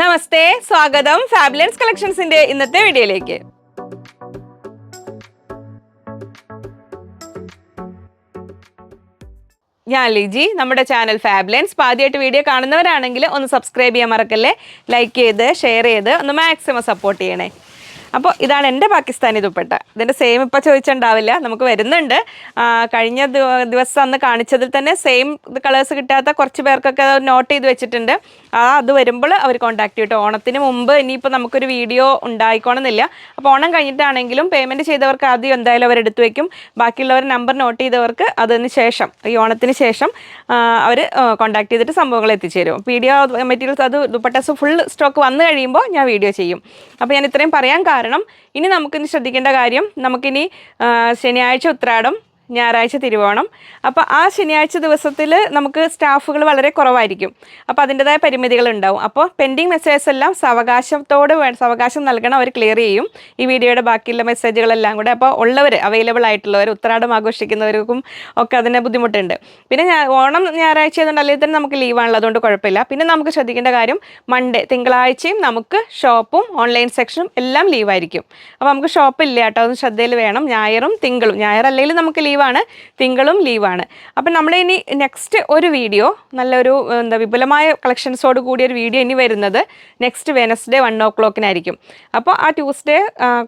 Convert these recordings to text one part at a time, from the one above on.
നമസ്തേ, സ്വാഗതം ഫാബുലൻസ് കളക്ഷൻസിന്റെ ഇന്നത്തെ വീഡിയോയിലേക്ക്. ഞാൻ ലിജി. നമ്മുടെ ചാനൽ ഫാബുലൻസ് ആദ്യമായിട്ട് വീഡിയോ കാണുന്നവരാണെങ്കിൽ ഒന്ന് സബ്സ്ക്രൈബ് ചെയ്യാൻ മറക്കല്ലേ, ലൈക്ക് ചെയ്ത് ഷെയർ ചെയ്ത് ഒന്ന് മാക്സിമം സപ്പോർട്ട് ചെയ്യണേ. അപ്പോൾ ഇതാണ് എൻ്റെ പാകിസ്ഥാനി ദുപ്പട്ട. ഇതിൻ്റെ സെയിം ഇപ്പോൾ ചോദിച്ചിട്ടുണ്ടാവില്ല, നമുക്ക് വരുന്നുണ്ട്. കഴിഞ്ഞ ദിവസം അന്ന് കാണിച്ചതിൽ തന്നെ സെയിം കളേഴ്സ് കിട്ടാത്ത കുറച്ച് പേർക്കൊക്കെ നോട്ട് ചെയ്ത് വെച്ചിട്ടുണ്ട്. അത് വരുമ്പോൾ അവർ കോൺടാക്ട് ചെയ്തിട്ട് ഓണത്തിന് മുമ്പ് ഇനിയിപ്പോൾ നമുക്കൊരു വീഡിയോ ഉണ്ടായിക്കോണമെന്നില്ല. അപ്പോൾ ഓണം കഴിഞ്ഞിട്ടാണെങ്കിലും പേയ്മെൻറ്റ് ചെയ്തവർക്ക് ആദ്യം എന്തായാലും അവർ എടുത്തു വയ്ക്കും. ബാക്കിയുള്ളവർ നമ്പർ നോട്ട് ചെയ്തവർക്ക് അതിന് ശേഷം ഈ ഓണത്തിന് ശേഷം അവർ കോൺടാക്ട് ചെയ്തിട്ട് സംഭവങ്ങൾ എത്തിച്ചേരും. വീഡിയോ മെറ്റീരിയൽസ് അത് ദുപ്പട്ടാസ് ഫുൾ സ്റ്റോക്ക് വന്നു കഴിയുമ്പോൾ ഞാൻ വീഡിയോ ചെയ്യും. അപ്പോൾ ഞാൻ ഇത്രയും പറയാൻ കാരണം ഇനി നമുക്കിനി ശ്രദ്ധിക്കേണ്ട കാര്യം, നമുക്കിനി ശനിയാഴ്ച ഉത്രാടം, ഞായറാഴ്ച തിരുവോണം. അപ്പോൾ ആ ശനിയാഴ്ച ദിവസത്തിൽ നമുക്ക് സ്റ്റാഫുകൾ വളരെ കുറവായിരിക്കും. അപ്പോൾ അതിൻ്റെതായ പരിമിതികളുണ്ടാവും. അപ്പോൾ പെൻഡിങ് മെസ്സേജസ് എല്ലാം സാവകാശം നൽകണം, അവർ ക്ലിയർ ചെയ്യും ഈ വീഡിയോയുടെ ബാക്കിയുള്ള മെസ്സേജുകളെല്ലാം കൂടെ. അപ്പോൾ ഉള്ളവർ അവൈലബിൾ ആയിട്ടുള്ളവർ ഉത്രാടം ആഘോഷിക്കുന്നവർക്കും ഒക്കെ അതിന് ബുദ്ധിമുട്ടുണ്ട്. പിന്നെ ഓണം ഞായറാഴ്ച ആയതുകൊണ്ട് അല്ലെങ്കിൽ തന്നെ നമുക്ക് ലീവാണല്ലോ, അതുകൊണ്ട് കുഴപ്പമില്ല. പിന്നെ നമുക്ക് ശ്രദ്ധിക്കേണ്ട കാര്യം, മൺഡേ തിങ്കളാഴ്ചയും നമുക്ക് ഷോപ്പും ഓൺലൈൻ സെക്ഷനും എല്ലാം ലീവായിരിക്കും. അപ്പോൾ നമുക്ക് ഷോപ്പില്ല കേട്ടോ, അത് ശ്രദ്ധയിൽ വേണം. ഞായറും തിങ്കളും, ഞായറല്ലെങ്കിൽ നമുക്ക് ലീവാണ്, തിങ്കളും ലീവാണ്. അപ്പം നമ്മുടെ ഇനി നെക്സ്റ്റ് ഒരു വീഡിയോ നല്ലൊരു വിപുലമായ കളക്ഷൻസോട് കൂടിയൊരു വീഡിയോ ഇനി വരുന്നത് നെക്സ്റ്റ് വെനസ്ഡേ 1 o'clock അപ്പോൾ ആ ട്യൂസ്ഡേ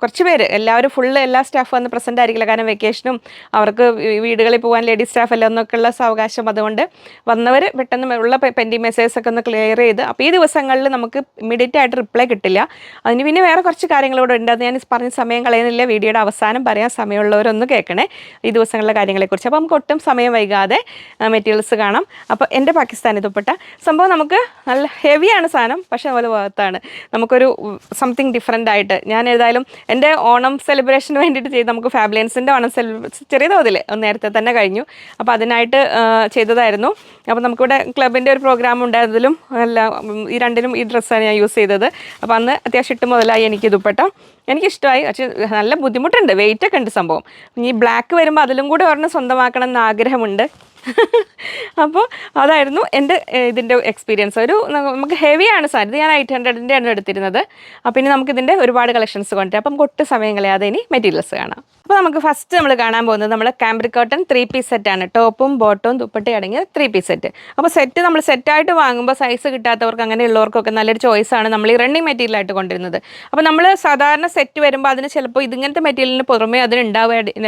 കുറച്ച് പേര് എല്ലാവരും എല്ലാ സ്റ്റാഫ് വന്ന് പ്രസൻ്റ് ആയിരിക്കില്ല, കാരണം വെക്കേഷനും അവർക്ക് വീടുകളിൽ പോകാൻ ലേഡി സ്റ്റാഫ് എല്ലാം ഒന്നൊക്കെയുള്ള അവകാശം. അതുകൊണ്ട് വന്നവർ പെട്ടെന്ന് ഉള്ള പെൻഡിങ് മെസ്സേജസ് ഒക്കെ ഒന്ന് ക്ലിയർ ചെയ്ത്, അപ്പോൾ ഈ ദിവസങ്ങളിൽ നമുക്ക് ഇമ്മീഡിയറ്റ് ആയിട്ട് റിപ്ലൈ കിട്ടില്ല. അതിന് പിന്നെ വേറെ കുറച്ച് കാര്യങ്ങളോട് ഉണ്ട്, അത് ഞാൻ പറഞ്ഞ സമയം കളയുന്നില്ല. വീഡിയോയുടെ അവസാനം പറയാൻ സമയമുള്ളവരൊന്ന് കേൾക്കണേ ഈ ദിവസങ്ങളിലെ കാര്യങ്ങളെക്കുറിച്ച്. അപ്പോൾ നമുക്ക് ഒട്ടും സമയം വൈകാതെ മെറ്റീരിയൽസ് കാണാം. അപ്പോൾ എൻ്റെ പാകിസ്ഥാനി ദുപ്പട്ട സംഭവം നമുക്ക് നല്ല ഹെവിയാണ് സാധനം, പക്ഷേ അതുപോലെ വേർത്താണ്. നമുക്കൊരു സംതിങ് ഡിഫറെൻ്റ് ആയിട്ട് ഞാൻ ഏതായാലും എൻ്റെ ഓണം സെലിബ്രേഷന് വേണ്ടിയിട്ട് ചെയ്ത്, നമുക്ക് ഫാബുലൻസിൻ്റെ ഓണം ചെറിയ തോതിൽ നേരത്തെ തന്നെ കഴിഞ്ഞു. അപ്പോൾ അതിനായിട്ട് ചെയ്തതായിരുന്നു. അപ്പോൾ നമുക്കിവിടെ ക്ലബിൻ്റെ ഒരു പ്രോഗ്രാം ഉണ്ടായതിലും ഈ രണ്ടിനും ഈ ഡ്രസ്സാണ് ഞാൻ യൂസ് ചെയ്തത്. അപ്പോൾ അന്ന് അത്യാവശ്യം ഇട്ട് മുതലായി എനിക്ക് ദുപ്പട്ട. എനിക്കിഷ്ടമായി, പക്ഷേ നല്ല ബുദ്ധിമുട്ടുണ്ട്, വെയിറ്റൊക്കെ ഉണ്ട് സംഭവം. ഈ ബ്ലാക്ക് വരുമ്പോൾ അതിലും കൂടെ ഒരെണ്ണം സ്വന്തമാക്കണം എന്ന് ആഗ്രഹമുണ്ട്. അപ്പോൾ അതായിരുന്നു എൻ്റെ ഇതിൻ്റെ എക്സ്പീരിയൻസ്. നമുക്ക് ഹെവിയാണ് സാധനം. ഇത് ഞാൻ 800 ആണ് എടുത്തിരുന്നത്. അപ്പോൾ ഇനി നമുക്കിതിൻ്റെ ഒരുപാട് കളക്ഷൻസ് കൊണ്ടുവരാം. അപ്പം ഒട്ടും സമയം കളയാതെ ഇനി മെറ്റീരിയൽസ് കാണാം. അപ്പോൾ നമുക്ക് ഫസ്റ്റ് നമ്മൾ കാണാൻ പോകുന്നത് നമ്മുടെ കാംബ്രിക് കോട്ടൺ 3 piece സെറ്റാണ്. ടോപ്പും ബോട്ടവും ദുപ്പട്ടയും അടങ്ങിയ 3 piece സെറ്റ്. അപ്പോൾ സെറ്റ് നമ്മൾ സെറ്റായിട്ട് വാങ്ങുമ്പോൾ സൈസ് കിട്ടാത്തവർക്ക് അങ്ങനെയുള്ളവർക്കൊക്കെ നല്ലൊരു ചോയ്സാണ് നമ്മൾ ഈ റണ്ണിങ് മെറ്റീരിയലായിട്ട് കൊണ്ടുവരുന്നത്. അപ്പോൾ നമ്മൾ സാധാരണ സെറ്റ് വരുമ്പോൾ അതിന് ചിലപ്പോൾ ഇതിങ്ങനത്തെ മെറ്റീരിയലിന് പുറമേ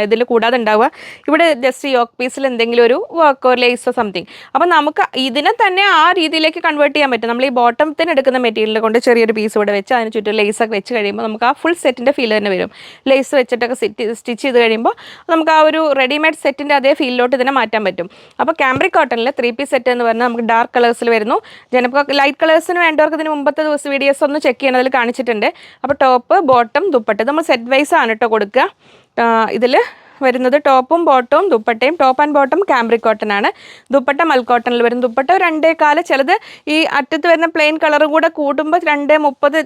ഇതിൽ കൂടാതെ ഉണ്ടാവുക ഇവിടെ ജസ്റ്റ് യോക്ക് പീസിൽ എന്തെങ്കിലും ഒരു വർക്കോ ലേസോ സംതിങ്. അപ്പോൾ നമുക്ക് ഇതിനെ തന്നെ ആ രീതിയിലേക്ക് കൺവേർട്ട് ചെയ്യാൻ പറ്റും. നമ്മൾ ഈ ബോട്ടത്തിന് എടുക്കുന്ന മെറ്റീരിയൽ കൊണ്ട് ചെറിയൊരു പീസ് ഇവിടെ വെച്ച് അതിന് ചുറ്റും ലേസൊക്കെ വെച്ച് കഴിയുമ്പോൾ നമുക്ക് ആ ഫുൾ സെറ്റിൻ്റെ ഫീൽ തന്നെ വരും. ലേസ് വെച്ചിട്ടൊക്കെ സ്റ്റിച്ച് ചെയ്ത് കഴിയുമ്പോൾ നമുക്ക് ആ ഒരു റെഡിമെയ്ഡ് സെറ്റിൻ്റെ അതേ ഫീലിലോട്ട് ഇതിനെ മാറ്റാൻ പറ്റും. അപ്പോൾ കാംബ്രിക് കോട്ടണിൽ 3 piece സെറ്റ് എന്ന് പറഞ്ഞാൽ നമുക്ക് ഡാർക്ക് കളേഴ്സിൽ വരുന്നു. ജനപ്പോൾ ലൈറ്റ് കളേഴ്സിന് വേണ്ടവർക്ക് ഇതിന് മുമ്പത്തെ ദിവസം വീഡിയോസ് ഒന്ന് ചെക്ക് ചെയ്യണതിൽ കാണിച്ചിട്ടുണ്ട്. അപ്പോൾ ടോപ്പ് ബോട്ടം ദുപ്പട്ട നമ്മൾ സെറ്റ് വൈസ് ആണ് കേട്ടോ കൊടുക്കുക. ഇതിൽ വരുന്നത് ടോപ്പും ബോട്ടവും ദുപ്പട്ടയും. Top and bottom cambric cotton ആണ്. ദുപ്പട്ട മൽക്കോട്ടണിൽ വരും. ദുപ്പട്ട 2.25, ചിലത് ഈ അറ്റത്ത് വരുന്ന പ്ലെയിൻ കളറും കൂടെ കൂട്ടുമ്പോൾ 2.30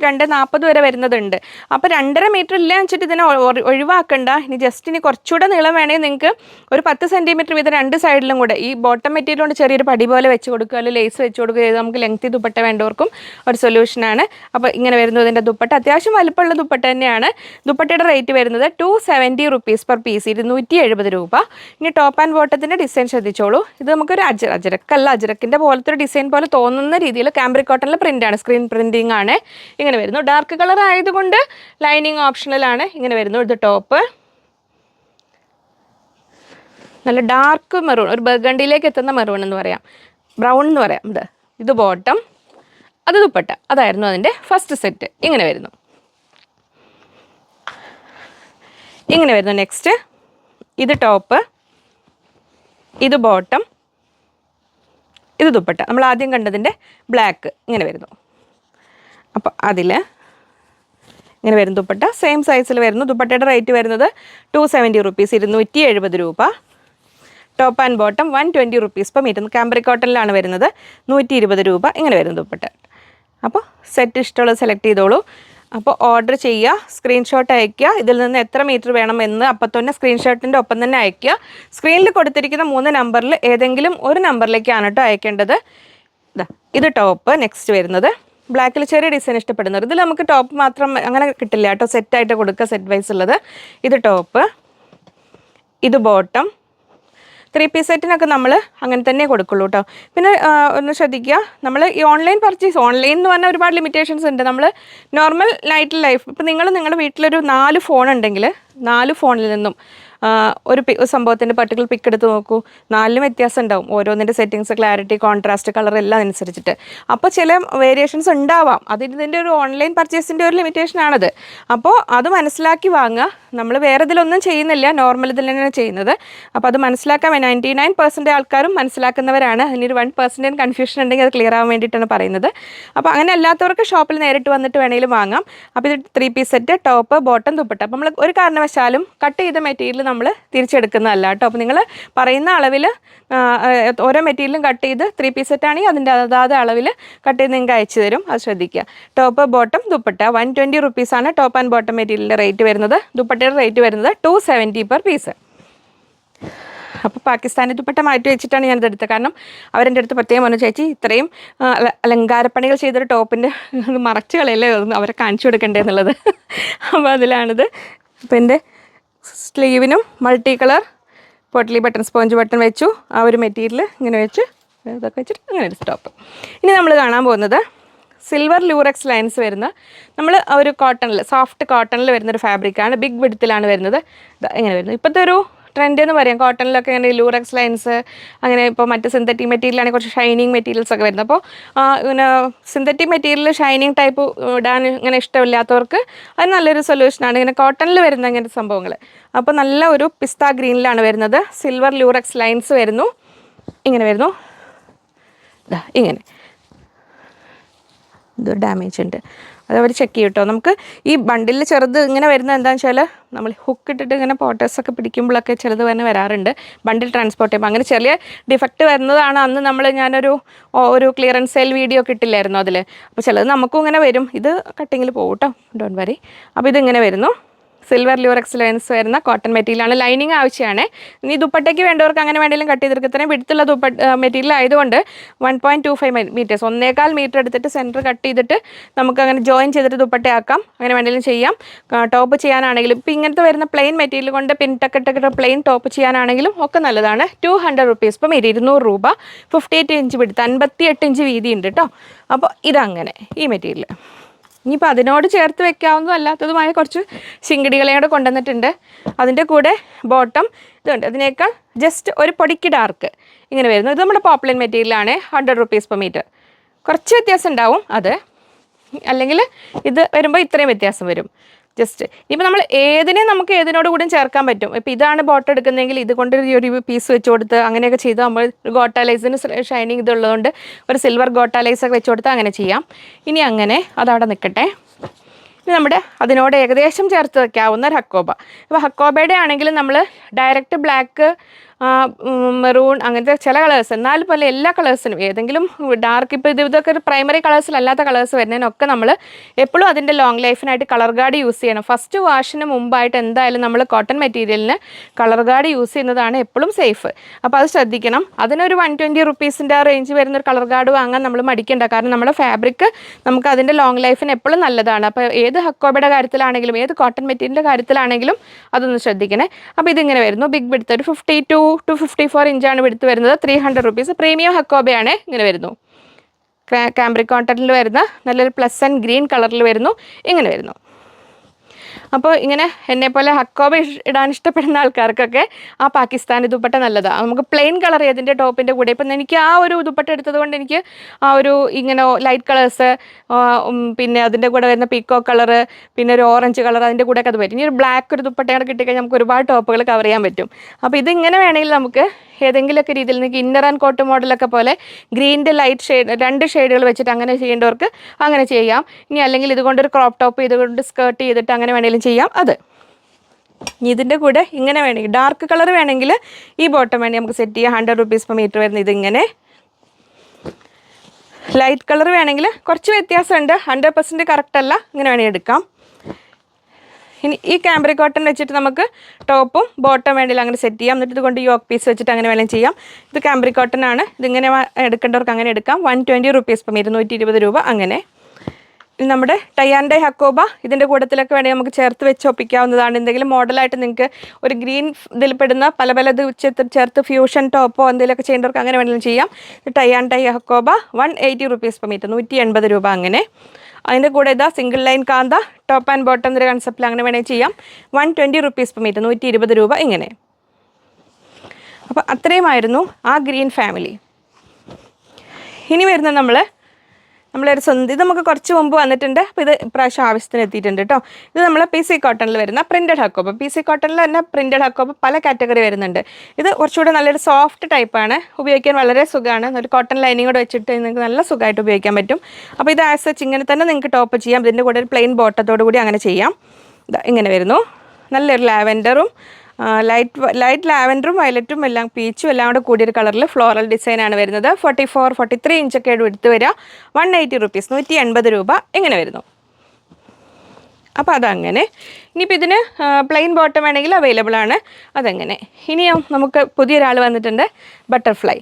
2.40 വരെ വരുന്നതുണ്ട്. അപ്പോൾ 2.5 മീറ്റർ ഇല്ല വെച്ചിട്ട് ഇതിനെ ഒഴിവാക്കണ്ട. ഇനി കുറച്ചുകൂടെ നീളം വേണമെങ്കിൽ നിങ്ങൾക്ക് ഒരു 10 സെൻറ്റിമീറ്റർ വീതം 2 സൈഡിലും കൂടെ ഈ ബോട്ടം മെറ്റീരിയൽ കൊണ്ട് ചെറിയൊരു പടി പോലെ വെച്ച് കൊടുക്കുക, അല്ലെങ്കിൽ ലേസ് വെച്ച് കൊടുക്കുക. നമുക്ക് ലെങ്തി ദുപ്പട്ട വേണ്ടവർക്കും ഒരു സൊല്യൂഷനാണ്. അപ്പോൾ ഇങ്ങനെ വരുന്നത് ഇതിൻ്റെ ദുപ്പട്ട. അത്യാവശ്യം വലുപ്പമുള്ള ദുപ്പട്ട തന്നെയാണ്. ദുപ്പട്ടയുടെ റേറ്റ് വരുന്നത് 270 rupees per piece, 270 രൂപ. ഇനി ടോപ്പ് ആൻഡ് ബോട്ടത്തിൻ്റെ ഡിസൈൻ ശ്രദ്ധിച്ചോളൂ. ഇത് നമുക്കൊരു അജരക്കിൻ്റെ പോലത്തെ ഒരു ഡിസൈൻ പോലെ തോന്നുന്ന രീതിയിൽ കാംബ്രിക് കോട്ടണിൽ പ്രിൻ്റാണ്, സ്ക്രീൻ പ്രിൻറ്റിംഗ് ആണ്. ഇങ്ങനെ വരുന്നു. ഡാർക്ക് കളർ ആയതുകൊണ്ട് ലൈനിങ് ഓപ്ഷണലാണ്. ഇങ്ങനെ വരുന്നു. ഇത് ടോപ്പ് നല്ല ഡാർക്ക് മെറൂൺ, ഒരു ബർഗണ്ടിയിലേക്ക് എത്തുന്ന മെറൂൺ എന്ന് പറയാം, ബ്രൗൺ എന്ന് പറയാം. ഇത് ബോട്ടം, അത് ദുപ്പട്ട. അതായിരുന്നു അതിൻ്റെ ഫസ്റ്റ് സെറ്റ്. ഇങ്ങനെ വരുന്നു. നെക്സ്റ്റ് ഇത് ടോപ്പ്, ഇത് ബോട്ടം, ഇത് ദുപ്പട്ട. നമ്മൾ ആദ്യം കണ്ടതിൻ്റെ ബ്ലാക്ക് ഇങ്ങനെ വരുന്നു. അപ്പോൾ അതിൽ ഇങ്ങനെ വരും ദുപ്പട്ട. സെയിം സൈസിൽ വരുന്നു. ദുപ്പട്ടയുടെ റേറ്റ് വരുന്നത് 270 rupees, 270 രൂപ. Top and bottom 120 rupees per meter. Cambric കോട്ടണിലാണ് വരുന്നത്. 120 രൂപ. ഇങ്ങനെ വരുന്നു ദുപ്പട്ട. അപ്പോൾ സെറ്റ് ഇഷ്ടമുള്ളത് സെലക്ട് ചെയ്തോളൂ. അപ്പോൾ ഓർഡർ ചെയ്യുക, സ്ക്രീൻഷോട്ട് അയയ്ക്കുക. ഇതിൽ നിന്ന് എത്ര മീറ്റർ വേണമെന്ന് അപ്പം തന്നെ സ്ക്രീൻഷോട്ടിൻ്റെ ഒപ്പം തന്നെ അയയ്ക്കുക. സ്ക്രീനിൽ കൊടുത്തിരിക്കുന്ന 3 നമ്പറിൽ ഏതെങ്കിലും ഒരു നമ്പറിലേക്കാണ് കേട്ടോ അയക്കേണ്ടത്. ഇത് ടോപ്പ്. നെക്സ്റ്റ് വരുന്നത് ബ്ലാക്കിൽ ചെറിയ ഡിസൈൻ ഇഷ്ടപ്പെടുന്നവർ. ഇതിൽ നമുക്ക് ടോപ്പ് മാത്രം അങ്ങനെ കിട്ടില്ല കേട്ടോ, സെറ്റായിട്ട് കൊടുക്കുക, സെറ്റ് വൈസ് ഉള്ളത്. ഇത് ടോപ്പ്, ഇത് ബോട്ടം. 3 പീസ് സെറ്റിനൊക്കെ നമ്മൾ അങ്ങനെ തന്നെ കൊടുക്കുള്ളൂ കേട്ടോ. പിന്നെ ഒന്ന് ശ്രദ്ധിക്കുക, നമ്മൾ ഈ ഓൺലൈൻ പർച്ചേസ്, ഓൺലൈൻ എന്ന് പറഞ്ഞാൽ ഒരുപാട് ലിമിറ്റേഷൻസ് ഉണ്ട്. നമ്മൾ നോർമൽ നൈറ്റ് ലൈഫ്, ഇപ്പോൾ നിങ്ങൾ നിങ്ങളുടെ വീട്ടിലൊരു 4 ഫോൺ ഉണ്ടെങ്കിൽ 4 ഫോണിൽ നിന്നും ഒരു സംഭവത്തിൻ്റെ പർട്ടിക്കുലർ പിക്ക് എടുത്ത് നോക്കൂ, 4ലും വ്യത്യാസം ഉണ്ടാവും. ഓരോന്നിൻ്റെ സെറ്റിങ്സ്, ക്ലാരിറ്റി, കോൺട്രാസ്റ്റ്, കളർ എല്ലാം അനുസരിച്ചിട്ട്. അപ്പോൾ ചില വേരിയേഷൻസ് ഉണ്ടാവാം. ഇതിൻ്റെ ഒരു ഓൺലൈൻ പർച്ചേസിൻ്റെ ഒരു ലിമിറ്റേഷൻ ആണത്. അപ്പോൾ അത് മനസ്സിലാക്കി വാങ്ങുക. നമ്മൾ വേറെ ഇതിലൊന്നും ചെയ്യുന്നില്ല, നോർമൽ ഇതിൽ തന്നെയാണ് ചെയ്യുന്നത്. അപ്പോൾ അത് മനസ്സിലാക്കാൻ 99% ആൾക്കാരും മനസ്സിലാക്കുന്നവരാണ്. അതിനൊരു 1% കൺഫ്യൂഷൻ ഉണ്ടെങ്കിൽ അത് ക്ലിയർ ആവാൻ വേണ്ടിയിട്ടാണ് പറയുന്നത്. അപ്പോൾ അങ്ങനെ അല്ലാത്തവർക്ക് ഷോപ്പിൽ നേരിട്ട് വന്നിട്ട് വേണമെങ്കിലും വാങ്ങാം. അപ്പോൾ ഇത് 3 piece set, top, bottom, dupatta. അപ്പോൾ നമ്മൾ ഒരു കാരണവശാലും കട്ട് ചെയ്ത മെറ്റീരിയൽ നമ്മൾ തിരിച്ചെടുക്കുന്നതല്ല കേട്ടോ. അപ്പോൾ നിങ്ങൾ പറയുന്ന അളവിൽ ഓരോ മെറ്റീരിയലും കട്ട് ചെയ്ത് 3 പീസ് സെറ്റ് ആണെങ്കിൽ അതിൻ്റെ അതാത് അളവിൽ കട്ട് ചെയ്ത് നിങ്ങൾക്ക് അയച്ചു തരും. അത് ശ്രദ്ധിക്കുക. ടോപ്പ്, ബോട്ടം, ദുപ്പട്ട 120 റുപ്പീസാണ് ടോപ്പ് ആൻഡ് ബോട്ടം മെറ്റീരിയലിൻ്റെ റേറ്റ് വരുന്നത്. ദുപ്പട്ടയുടെ റേറ്റ് വരുന്നത് 270 പെർ പീസ്. അപ്പോൾ പാകിസ്ഥാനി ദുപ്പട്ട മാറ്റി വെച്ചിട്ടാണ് ഞാനിത് എടുത്തത്. കാരണം അവരെൻ്റെ അടുത്ത് പ്രത്യേകം പറഞ്ഞു, ചേച്ചി ഇത്രയും അലങ്കാരപ്പണികൾ ചെയ്തൊരു ടോപ്പിൻ്റെ മറച്ച് കളയല്ലേ അവരെ കാണിച്ചു കൊടുക്കണ്ടേ എന്നുള്ളത്. അപ്പോൾ അതിലാണിത്. അപ്പോൾ എൻ്റെ സ്ലീവിനും മൾട്ടി കളർ പൊട്ടലി ബട്ടൺ, സ്പോഞ്ച് ബട്ടൺ വെച്ചു. ആ ഒരു മെറ്റീരിയൽ ഇങ്ങനെ വെച്ച് ഇതൊക്കെ വെച്ചിട്ട് അങ്ങനെ ഒരു ടോപ്പ്. ഇനി നമ്മൾ കാണാൻ പോകുന്നത് സിൽവർ ലൂറക്സ് ലൈൻസ് വരുന്ന, നമ്മൾ ഒരു കോട്ടണിൽ, സോഫ്റ്റ് കോട്ടണിൽ വരുന്നൊരു ഫാബ്രിക്കാണ്. ബിഗ് വിഡ്ത്തിലാണ് വരുന്നത്. ഇങ്ങനെ വരുന്നത് ഇപ്പോഴത്തെ ഒരു ട്രെൻഡ് എന്ന് പറയാം. കോട്ടണിലൊക്കെ ഇങ്ങനെ ലൂറക്സ് ലൈൻസ്, അങ്ങനെ ഇപ്പോൾ മറ്റ് സിന്തറ്റിക് മെറ്റീരിയലാണെങ്കിൽ കുറച്ച് ഷൈനിങ് മെറ്റീരിയൽസ് ഒക്കെ വരുന്നത്. അപ്പോൾ പിന്നെ സിന്തറ്റിക് മെറ്റീരിയൽ ഷൈനിങ് ടൈപ്പ് ഇടാൻ ഇങ്ങനെ ഇഷ്ടമില്ലാത്തവർക്ക് അത് നല്ലൊരു സൊല്യൂഷനാണ് ഇങ്ങനെ കോട്ടണിൽ വരുന്ന ഇങ്ങനത്തെ സംഭവങ്ങൾ. അപ്പോൾ നല്ല ഒരു പിസ്ത ഗ്രീനിലാണ് വരുന്നത്. സിൽവർ ലൂറക്സ് ലൈൻസ് വരുന്നു. ഇങ്ങനെ വരുന്നു, ഇങ്ങനെ. ഇത് ഡാമേജ് ഉണ്ട്, അത് അവർ ചെക്ക് ചെയ്യും കേട്ടോ. നമുക്ക് ഈ ബണ്ടിൽ ചെറുത് ഇങ്ങനെ വരുന്നത് എന്താണെന്ന് വെച്ചാൽ നമ്മൾ ഹുക്ക് ഇട്ടിട്ട് ഇങ്ങനെ പോട്ടേഴ്സൊക്കെ പിടിക്കുമ്പോഴൊക്കെ ചിലത് തന്നെ വരാറുണ്ട് ബണ്ടിൽ ട്രാൻസ്പോർട്ട് ചെയ്യുമ്പോൾ. അങ്ങനെ ചെറിയ ഡിഫക്റ്റ് വരുന്നതാണ്. അന്ന് ഞാനൊരു ക്ലിയറൻസ് സെയിൽ വീഡിയോ ഒക്കെ ഇട്ടില്ലായിരുന്നു അതിൽ. അപ്പോൾ ചിലത് നമുക്കും ഇങ്ങനെ വരും. ഇത് കട്ടിങ്ങിൽ പോകും കേട്ടോ, ഡോണ്ട് വറി. അപ്പോൾ ഇതിങ്ങനെ വരുന്നു. സിൽവർ ലൂറക്സ് ലൈൻസ് വരുന്ന കോട്ടൺ മെറ്റീരിയലാണ്. ലൈനിങ് ആവശ്യമാണ്. ഇനി ദുപ്പട്ടയ്ക്ക് വേണ്ടവർക്ക് അങ്ങനെ വേണമെങ്കിലും കട്ട് ചെയ്തെടുക്കുക. ഇത്രയും വിടുത്തുള്ള മെറ്റീരിയൽ ആയതുകൊണ്ട് 1.25 മീറ്റേഴ്സ്, 1.25 മീറ്റർ എടുത്തിട്ട് സെൻറ്റർ കട്ട് ചെയ്തിട്ട് നമുക്ക് അങ്ങനെ ജോയിൻ ചെയ്തിട്ട് ദുപ്പട്ടയാക്കാം. അങ്ങനെ വേണമെങ്കിലും ചെയ്യാം. ടോപ്പ് ചെയ്യാനാണെങ്കിലും ഇപ്പോൾ ഇങ്ങനത്തെ വരുന്ന പ്ലെയിൻ മെറ്റീരിയൽ കൊണ്ട് പിൻടക്കിട്ട് പ്ലെയിൻ ടോപ്പ് ചെയ്യാനാണെങ്കിലും ഒക്കെ നല്ലതാണ്. 200 റുപ്പീസ് പെർ മീറ്റർ, 200 രൂപ. 58 ഇഞ്ച് വിടുത്ത്, 58 ഇഞ്ച് വീതി ഉണ്ട് കേട്ടോ. അപ്പോൾ ഇതങ്ങനെ ഈ മെറ്റീരിയൽ. ഇനിയിപ്പോൾ അതിനോട് ചേർത്ത് വെക്കാവുന്നതും അല്ലാത്തതുമായ കുറച്ച് ശിങ്കിടികളെ കൂടെ കൊണ്ടുവന്നിട്ടുണ്ട്. അതിൻ്റെ കൂടെ ബോട്ടം ഇതുണ്ട്, അതിനേക്കാൾ ജസ്റ്റ് ഒരു പൊടിക്ക് ഡാർക്ക് ഇങ്ങനെ വരുന്നു. ഇത് നമ്മുടെ പോപ്ലിൻ മെറ്റീരിയലാണ്. 100 റുപ്പീസ് പെർ മീറ്റർ. കുറച്ച് വ്യത്യാസം ഉണ്ടാവും അത്, അല്ലെങ്കിൽ ഇത് വരുമ്പോൾ ഇത്രയും വ്യത്യാസം വരും. ജസ്റ്റ് ഇപ്പോൾ നമ്മൾ നമുക്ക് ഏതിനോട് കൂടിയും ചേർക്കാൻ പറ്റും. ഇപ്പോൾ ഇതാണ് ബോട്ടം എടുക്കുന്നതെങ്കിൽ ഇതുകൊണ്ട് ഒരു പീസ് വെച്ച് കൊടുത്ത് അങ്ങനെയൊക്കെ ചെയ്ത് നമ്മൾ ഗോട്ടാലൈസിന് ഷൈനിങ് ഇതുള്ളതുകൊണ്ട് ഒരു സിൽവർ ഗോട്ടാലൈസൊക്കെ വെച്ച് കൊടുത്ത് അങ്ങനെ ചെയ്യാം. ഇനി അങ്ങനെ അതവിടെ നിൽക്കട്ടെ. ഇനി നമ്മുടെ അതിനോട് ഏകദേശം ചേർത്ത് വയ്ക്കാവുന്ന ഒരു ഹക്കോബ. ഇപ്പോൾ ഹക്കോബയുടെ ആണെങ്കിൽ നമ്മൾ ഡയറക്റ്റ് ബ്ലാക്ക്, മെറൂൺ, അങ്ങനത്തെ ചില കളേഴ്സ്, എന്നാലും പോലെ എല്ലാ കളേഴ്സിനും ഏതെങ്കിലും ഡാർക്ക്, ഇപ്പോൾ ഇതൊക്കെ ഒരു പ്രൈമറി കളേഴ്സിലല്ലാത്ത കളേഴ്സ് വരുന്നതിനൊക്കെ നമ്മൾ എപ്പോഴും അതിൻ്റെ ലോങ് ലൈഫിനായിട്ട് കളർ ഗാർഡ് യൂസ് ചെയ്യണം. ഫസ്റ്റ് വാഷിന് മുമ്പായിട്ട് എന്തായാലും നമ്മൾ കോട്ടൺ മെറ്റീരിയലിന് കളർ ഗാർഡ് യൂസ് ചെയ്യുന്നതാണ് എപ്പോഴും സേഫ്. അപ്പോൾ അത് ശ്രദ്ധിക്കണം. അതിനൊരു 120 റുപ്പീസിൻ്റെ ആ റേഞ്ച് വരുന്നൊരു കളർ ഗാർഡ് വാങ്ങാൻ നമ്മൾ മടിക്കേണ്ട. കാരണം നമ്മുടെ ഫാബ്രിക് നമുക്ക് അതിൻ്റെ ലോങ് ലൈഫിന് എപ്പോഴും നല്ലതാണ്. അപ്പോൾ ഏത് ഹക്കോബയുടെ കാര്യത്തിലാണെങ്കിലും ഏത് കോട്ടൺ മെറ്റീരിയലിൻ്റെ കാര്യത്തിലാണെങ്കിലും അതൊന്ന് ശ്രദ്ധിക്കണേ. അപ്പോൾ ഇതിങ്ങനെ വരുന്നു. ബിഗ് വിഡ്ത്ത് ഒരു 52 to 54 ഇഞ്ചാണ് വിടുത്ത് വരുന്നത്. 300 റുപ്പീസ്. പ്രീമിയം ഹക്കോബയാണ്. ഇങ്ങനെ വരുന്നു. കാംബ്രിക് കോട്ടണിൽ വരുന്ന നല്ലൊരു പ്ലസ് ആൻഡ് ഗ്രീൻ കളറിൽ വരുന്നു. ഇങ്ങനെ വരുന്നു. അപ്പോൾ ഇങ്ങനെ എന്നെപ്പോലെ ഹക്കോബ ഇടാൻ ഇഷ്ടപ്പെടുന്ന ആൾക്കാർക്കൊക്കെ ആ പാകിസ്ഥാനി ദുപ്പട്ട നല്ലതാണ്. നമുക്ക് പ്ലെയിൻ കളർ ഏതിൻ്റെ ടോപ്പിൻ്റെ കൂടെ, ഇപ്പം എനിക്ക് ആ ഒരു ദുപ്പട്ട എടുത്തത് കൊണ്ട് എനിക്ക് ആ ഒരു ഇങ്ങനെ ലൈറ്റ് കളേഴ്സ്, പിന്നെ അതിൻ്റെ കൂടെ വരുന്ന പീക്കോ കളറ്, പിന്നെ ഒരു ഓറഞ്ച് കളർ, അതിൻ്റെ കൂടെയൊക്കെ അത് പറ്റും. ഇനി ഒരു ബ്ലാക്ക് ഒരു ദുപ്പട്ടയാണ് കിട്ടിക്കഴിഞ്ഞാൽ നമുക്ക് ഒരുപാട് ടോപ്പുകൾ കവർ ചെയ്യാൻ പറ്റും. അപ്പോൾ ഇതിങ്ങനെ വേണമെങ്കിൽ നമുക്ക് ഏതെങ്കിലുമൊക്കെ രീതിയിൽ നിങ്ങൾക്ക് ഇന്നർ ആൻഡ് കോട്ട് മോഡലൊക്കെ പോലെ ഗ്രീനിൻ്റെ ലൈറ്റ് ഷെയ്ഡ് 2 ഷെയ്ഡുകൾ വെച്ചിട്ട് അങ്ങനെ ചെയ്യേണ്ടവർക്ക് അങ്ങനെ ചെയ്യാം. ഇനി അല്ലെങ്കിൽ ഇതുകൊണ്ടൊരു ക്രോപ്പ് ടോപ്പ് ഇതുകൊണ്ട് സ്കേർട്ട് ചെയ്തിട്ട് അങ്ങനെ വേണമെങ്കിലും ചെയ്യാം. അത് ഇതിൻ്റെ കൂടെ ഇങ്ങനെ വേണമെങ്കിൽ ഡാർക്ക് കളർ വേണമെങ്കിൽ ഈ ബോട്ടം വേണമെങ്കിൽ നമുക്ക് സെറ്റ് ചെയ്യാം. 100 റുപ്പീസ് പെർ മീറ്റർ വരുന്നത്. ഇതിങ്ങനെ ലൈറ്റ് കളർ വേണമെങ്കിൽ കുറച്ച് വ്യത്യാസമുണ്ട്, 100% കറക്റ്റ് അല്ല, ഇങ്ങനെ വേണമെങ്കിൽ എടുക്കാം. ഇനി ഈ കാംബ്രിക് കോട്ടൺ വെച്ചിട്ട് നമുക്ക് ടോപ്പും ബോട്ടം വേണമെങ്കിൽ അങ്ങനെ സെറ്റ് ചെയ്യാം. എന്നിട്ട് ഇതുകൊണ്ട് യോക്ക് പീസ് വെച്ചിട്ട് അങ്ങനെ വേണമെങ്കിലും ചെയ്യാം. ഇത് കാംബ്രിക് കോട്ടൺ ആണ്. ഇതിങ്ങനെ എടുക്കേണ്ടവർക്ക് അങ്ങനെ എടുക്കാം. 120 റുപ്പീസ് പെർ മീറ്റർ, 120 രൂപ അങ്ങനെ. ഇനി നമ്മുടെ ടൈ ആൻഡ് ഡൈ ഹക്കോബ ഇതിൻ്റെ കൂട്ടത്തിലൊക്കെ വേണമെങ്കിൽ നമുക്ക് ചേർത്ത് വെച്ച് ഒപ്പിക്കാവുന്നതാണ്. എന്തെങ്കിലും മോഡലായിട്ട് നിങ്ങൾക്ക് ഒരു ഗ്രീൻ ഇതിൽ പെടുന്ന പല പല ഇത് ചേർത്ത് ഫ്യൂഷൻ ടോപ്പോ എന്തെങ്കിലുമൊക്കെ ചെയ്യേണ്ടവർക്ക് അങ്ങനെ വേണമെങ്കിലും ചെയ്യാം. Tie and dye Hakoba 180 rupees per meter, 180 രൂപ. അങ്ങനെ അതിൻ്റെ കൂടെ ഇതാ single line kantha top and bottom എന്നൊരു കൺസെപ്റ്റിൽ അങ്ങനെ വേണമെങ്കിൽ ചെയ്യാം. 120 rupees per meter, 120 രൂപ. ഇങ്ങനെ. അപ്പോൾ അത്രയുമായിരുന്നു ആ ഗ്രീൻ ഫാമിലി. ഇനി വരുന്ന നമ്മളൊരു ഇത് നമുക്ക് കുറച്ച് മുമ്പ് വന്നിട്ടുണ്ട്. അപ്പോൾ ഇത് ഇപ്രാവശ്യം ആവശ്യത്തിന് എത്തിയിട്ടുണ്ട് കേട്ടോ. ഇത് നമ്മൾ PC കോട്ടണിൽ വരുന്ന പ്രിൻറ്റഡ് ഹക്കോബ. PC കോട്ടണിൽ തന്നെ പ്രിൻറ്റഡ് ഹക്കോബ പല കാറ്റഗറി വരുന്നുണ്ട്. ഇത് കുറച്ചുകൂടെ നല്ലൊരു സോഫ്റ്റ് ടൈപ്പാണ്, ഉപയോഗിക്കാൻ വളരെ സുഖമാണ്. ഒരു കോട്ടൺ ലൈനിങ് കൂടെ വെച്ചിട്ട് നിങ്ങൾക്ക് നല്ല സുഖമായിട്ട് ഉപയോഗിക്കാൻ പറ്റും. അപ്പോൾ ഇത് ആസ് സച്ച് ഇങ്ങനെ തന്നെ നിങ്ങൾക്ക് ടോപ്പ് ചെയ്യാം. ഇതിൻ്റെ കൂടെ ഒരു പ്ലെയിൻ ബോട്ടത്തോടു കൂടി അങ്ങനെ ചെയ്യാം. ഇങ്ങനെ വരുന്നു. നല്ലൊരു ലാവൻഡറും ലൈറ്റ് ലാവൻഡറും വയലറ്റും എല്ലാം പീച്ചും എല്ലാം കൂടെ കൂടിയൊരു കളറിൽ ഫ്ലോറൽ ഡിസൈനാണ് വരുന്നത്. 44-43 ഇഞ്ചൊക്കെ എടുത്ത് വരിക. 180 rupees, 180 രൂപ. ഇങ്ങനെ വരുന്നു. അപ്പോൾ അതങ്ങനെ. ഇനിയിപ്പോൾ ഇതിന് പ്ലെയിൻ ബോട്ടം വേണമെങ്കിൽ അവൈലബിൾ ആണ്. അതങ്ങനെ. ഇനിയും നമുക്ക് പുതിയൊരാൾ വന്നിട്ടുണ്ട്. Butterfly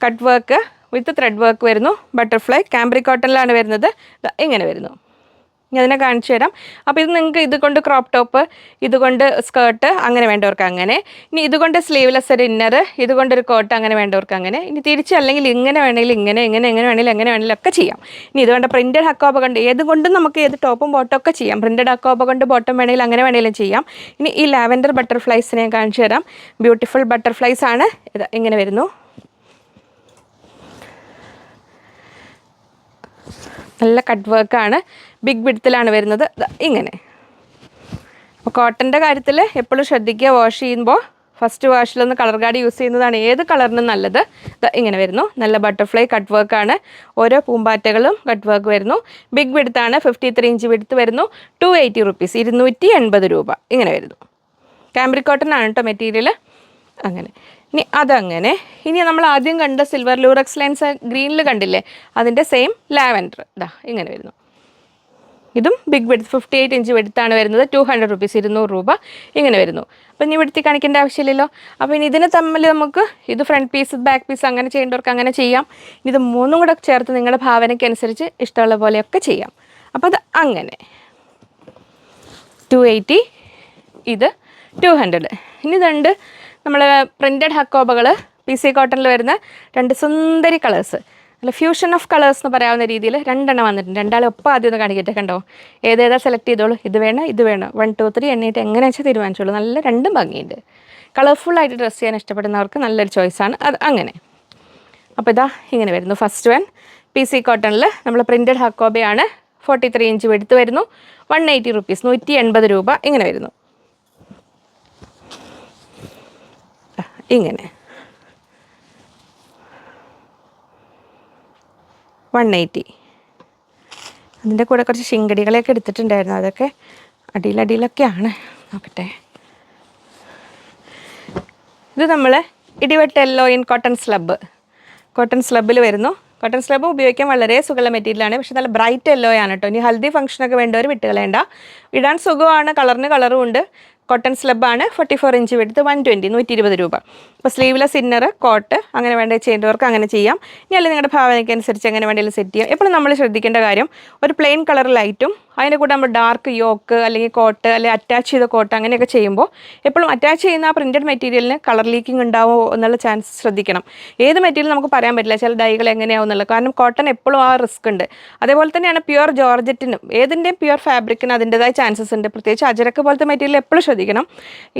cut work with thread work വരുന്നു. ബട്ടർഫ്ലൈ കാംബ്രിക് കോട്ടണിലാണ് വരുന്നത്. ഇങ്ങനെ വരുന്നു. ഞാൻ അതിനെ കാണിച്ചു തരാം. അപ്പോൾ ഇത് നിങ്ങൾക്ക് ഇതുകൊണ്ട് ക്രോപ്പ് ടോപ്പ്, ഇതുകൊണ്ട് സ്കേർട്ട് അങ്ങനെ വേണ്ടവർക്ക് അങ്ങനെ. ഇനി ഇതുകൊണ്ട് സ്ലീവ്ലെസ് ഒരു ഇന്നർ, ഇതുകൊണ്ടൊരു കോട്ട് അങ്ങനെ വേണ്ടവർക്ക് അങ്ങനെ. ഇനി തിരിച്ചല്ലെങ്കിൽ ഇങ്ങനെ വേണമെങ്കിൽ ഇങ്ങനെ വേണമെങ്കിലും എങ്ങനെ വേണമെങ്കിലും ഒക്കെ ചെയ്യാം. ഇനി ഇതുകൊണ്ട് പ്രിൻറ്റഡ് ഹക്കോബ കൊണ്ട് ഏതുകൊണ്ടും നമുക്ക് ഏത് ടോപ്പും ബോട്ടം ഒക്കെ ചെയ്യാം. പ്രിൻറ്റഡ് ഹക്കോബ കൊണ്ട് ബോട്ടം വേണമെങ്കിൽ അങ്ങനെ വേണമെങ്കിലും ചെയ്യാം. ഇനി ഈ ലാവൻഡർ ബട്ടർഫ്ലൈസിനെ കാണിച്ചു തരാം. ബ്യൂട്ടിഫുൾ ബട്ടർഫ്ലൈസ് ആണ്. ഇത് ഇങ്ങനെ വരുന്നു. നല്ല കട്ട് വർക്കാണ്. ബിഗ് വിഡ്ത്തിലാണ് വരുന്നത്. ഇങ്ങനെ. അപ്പോൾ കോട്ടൻ്റെ കാര്യത്തിൽ എപ്പോഴും ശ്രദ്ധിക്കുക. വാഷ് ചെയ്യുമ്പോൾ ഫസ്റ്റ് വാഷിലൊന്ന് കളർ ഗാർഡ് യൂസ് ചെയ്യുന്നതാണ് ഏത് കളറിനും നല്ലത്. ഇങ്ങനെ വരുന്നു. നല്ല ബട്ടർഫ്ലൈ കട്ട് വർക്കാണ്. ഓരോ പൂമ്പാറ്റകളും കട്ട് വർക്ക് വരുന്നു. ബിഗ് വിഡ്ത്താണ്. 53 ഇഞ്ച് വിഡ്ത്ത് വരുന്നു. 280 rupees, 280 രൂപ. ഇങ്ങനെ വരുന്നു. കാംബ്രിക് കോട്ടൺ ആണ് കേട്ടോ മെറ്റീരിയൽ. അങ്ങനെ. ഇനി അതങ്ങനെ. ഇനി നമ്മൾ ആദ്യം കണ്ട സിൽവർ ലൂറക്സ് ലൈൻസ് ഗ്രീനിൽ കണ്ടില്ലേ, അതിൻ്റെ സെയിം ലാവൻഡർ. ഇങ്ങനെ വരുന്നു. ഇതും ബിഗ് വിഡ്ത്ത് 58 ഇഞ്ച് വിഡ്ത്താണ് വരുന്നത്. 200 rupees, 200 രൂപ. ഇങ്ങനെ വരുന്നു. അപ്പോൾ ഇനി വിഡ്ത്തി കാണിക്കേണ്ട ആവശ്യമില്ലല്ലോ. അപ്പോൾ ഇനി ഇതിന് തമ്മിൽ നമുക്ക് ഇത് ഫ്രണ്ട് പീസ് ബാക്ക് പീസ് അങ്ങനെ ചെയ്യേണ്ടവർക്ക് അങ്ങനെ ചെയ്യാം. ഇത് മൂന്നും കൂടെ ചേർത്ത് നിങ്ങളുടെ ഭാവനയ്ക്ക് അനുസരിച്ച് ഇഷ്ടമുള്ള പോലെയൊക്കെ ചെയ്യാം. അപ്പോൾ അത് അങ്ങനെ. 280, ഇത് 200. ഇനി ഇതുണ്ട് നമ്മൾ പ്രിൻറ്റഡ് ഹക്കോബകൾ PC കോട്ടണിൽ വരുന്ന 2 സുന്ദരി കളേഴ്സ്. അല്ല ഫ്യൂഷൻ ഓഫ് കളേഴ്സ് എന്ന് പറയാവുന്ന രീതിയിൽ 2 എണ്ണം വന്നിട്ടുണ്ട്. 2 ഒപ്പം ആദ്യം ഒന്ന് കാണിക്കട്ടെ. കണ്ടോ, ഏതേതാ സെലക്ട് ചെയ്തോളൂ. ഇത് വേണം, ഇത് വേണം. 1, 2, 3 എണ്ണിയിട്ട് എങ്ങനെ വെച്ചാൽ തീരുമാനിച്ചോളൂ. നല്ല രണ്ടും ഭംഗിയുണ്ട്. കളർഫുള്ളായിട്ട് ഡ്രസ്സ് ചെയ്യാൻ ഇഷ്ടപ്പെടുന്നവർക്ക് നല്ലൊരു ചോയ്സാണ് അത്. അങ്ങനെ. അപ്പോൾ ഇതാ ഇങ്ങനെ വരുന്നു. ഫസ്റ്റ് വൺ PC കോട്ടണിൽ നമ്മൾ പ്രിൻറ്റഡ് ഹക്കോബയാണ്. 43 ഇഞ്ച് വിഡ്ത്ത് വരുന്നു. 180 rupees, 180 രൂപ. ഇങ്ങനെ വരുന്നു. ഇങ്ങനെ 180. അതിൻ്റെ കൂടെ കുറച്ച് ശിങ്കടികളെയൊക്കെ എടുത്തിട്ടുണ്ടായിരുന്നു. അതൊക്കെ അടിയിലൊക്കെയാണ്. നോക്കട്ടെ. ഇത് നമ്മൾ ഇടിവെട്ട് യെല്ലോ ഇൻ കോട്ടൺ സ്ലബിൽ വരുന്നു. കോട്ടൺ സ്ലബ് ഉപയോഗിക്കാൻ വളരെ സുഖമുള്ള മെറ്റീരിയലാണ്. പക്ഷേ നല്ല ബ്രൈറ്റ് യെല്ലോ ആണ് കേട്ടോ. ഇനി ഹൽദി ഫംഗ്ഷനൊക്കെ വേണ്ടവർ വിട്ടുകളയണ്ട. ഇടാൻ സുഖമാണ്. കളറും ഉണ്ട്. കോട്ടൺ സ്ലബാണ്. 44 ഇഞ്ച് വിഡ്ത്ത്, 120, 120 രൂപ. അപ്പോൾ സ്ലീവ്ലെസ് ഇന്നർ കോട്ട് അങ്ങനെ വേണ്ട ചെയ്യേണ്ടവർക്ക് അങ്ങനെ ചെയ്യാം. ഇനി അല്ലെങ്കിൽ നിങ്ങളുടെ ഭാവനയ്ക്ക് അനുസരിച്ച് എങ്ങനെ വേണമെങ്കിലും സെറ്റ് ചെയ്യാം. എപ്പോഴും നമ്മൾ ശ്രദ്ധിക്കേണ്ട കാര്യം ഒരു പ്ലെയിൻ കളർ ലൈറ്റും അതിൻ്റെ കൂടെ നമ്മൾ ഡാർക്ക് യോക്ക് അല്ലെങ്കിൽ കോട്ട് അല്ലെങ്കിൽ അറ്റാച്ച് ചെയ്ത കോട്ട് അങ്ങനെയൊക്കെ ചെയ്യുമ്പോൾ എപ്പോഴും അറ്റാച്ച് ചെയ്യുന്ന ആ പ്രിൻറ്റഡ് മെറ്റീരിയലിന് കളർ ലീക്കിംഗ് ഉണ്ടാവുമോ എന്നുള്ള ചാൻസ് ശ്രദ്ധിക്കണം. ഏത് മെറ്റീരിയൽ നമുക്ക് പറയാൻ പറ്റില്ല, ചില ഡൈകൾ എങ്ങനെയാവും എന്നുള്ളത്. കാരണം കോട്ടൺ എപ്പോഴും ആ റിസ്ക് ഉണ്ട്. അതേപോലെ തന്നെയാണ് പ്യുവർ ജോർജറ്റിനും ഏതിൻ്റെയും പ്യുവർ ഫാബ്രിക്കിന് അതിൻ്റെതായ ചാൻസസ് ഉണ്ട്. പ്രത്യേകിച്ച് അജരക്ക് പോലത്തെ മെറ്റീരിയൽ എപ്പോഴും ശ്രദ്ധിക്കണം.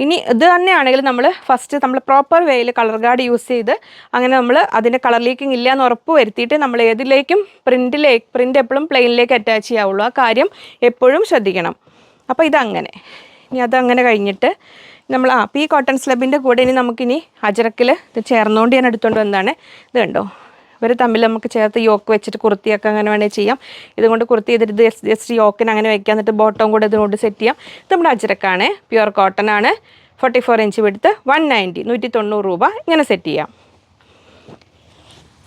ഇനി ഇത് തന്നെയാണെങ്കിൽ നമ്മൾ പ്രോപ്പർ വേയിൽ കളർ ഗാർഡ് യൂസ് ചെയ്ത് അങ്ങനെ നമ്മൾ അതിൻ്റെ കളർ ലീക്കിംഗ് ഇല്ല എന്ന് ഉറപ്പ് വരുത്തിയിട്ട് നമ്മൾ ഏതിലേക്കും പ്രിൻ്റ് എപ്പോഴും പ്ലെയിനിലേക്ക് അറ്റാച്ച് ചെയ്യാവുള്ളൂ. ആ കാര്യം എപ്പോഴും ശ്രദ്ധിക്കണം. അപ്പോൾ ഇതങ്ങനെ. ഇനി അതങ്ങനെ കഴിഞ്ഞിട്ട് നമ്മൾ ഈ കോട്ടൺ സ്ലബിൻ്റെ കൂടെ ഇനി നമുക്കിനി അജരക്കിൽ ഇത് ചേർന്നുകൊണ്ട് ഞാൻ എടുത്തുകൊണ്ട് വന്നതാണ്. ഇത് കണ്ടോ, ഇവർ തമ്മിൽ നമുക്ക് ചേർത്ത് യോക്ക് വെച്ചിട്ട് കുർത്തിയൊക്കെ അങ്ങനെ വേണമെങ്കിൽ ചെയ്യാം. ഇതുകൊണ്ട് കുർത്തി ചെയ്തിട്ട് ജസ്റ്റ് യോക്കിന് അങ്ങനെ വയ്ക്കാം. എന്നിട്ട് ബോട്ടം കൂടെ ഇതുകൊണ്ട് സെറ്റ് ചെയ്യാം. ഇത് നമ്മുടെ അജരക്കാണ്. പ്യുവർ കോട്ടൺ ആണ്. 44 ഇഞ്ച് വിഡ്ത്ത്, 190, 190 രൂപ. ഇങ്ങനെ സെറ്റ് ചെയ്യാം.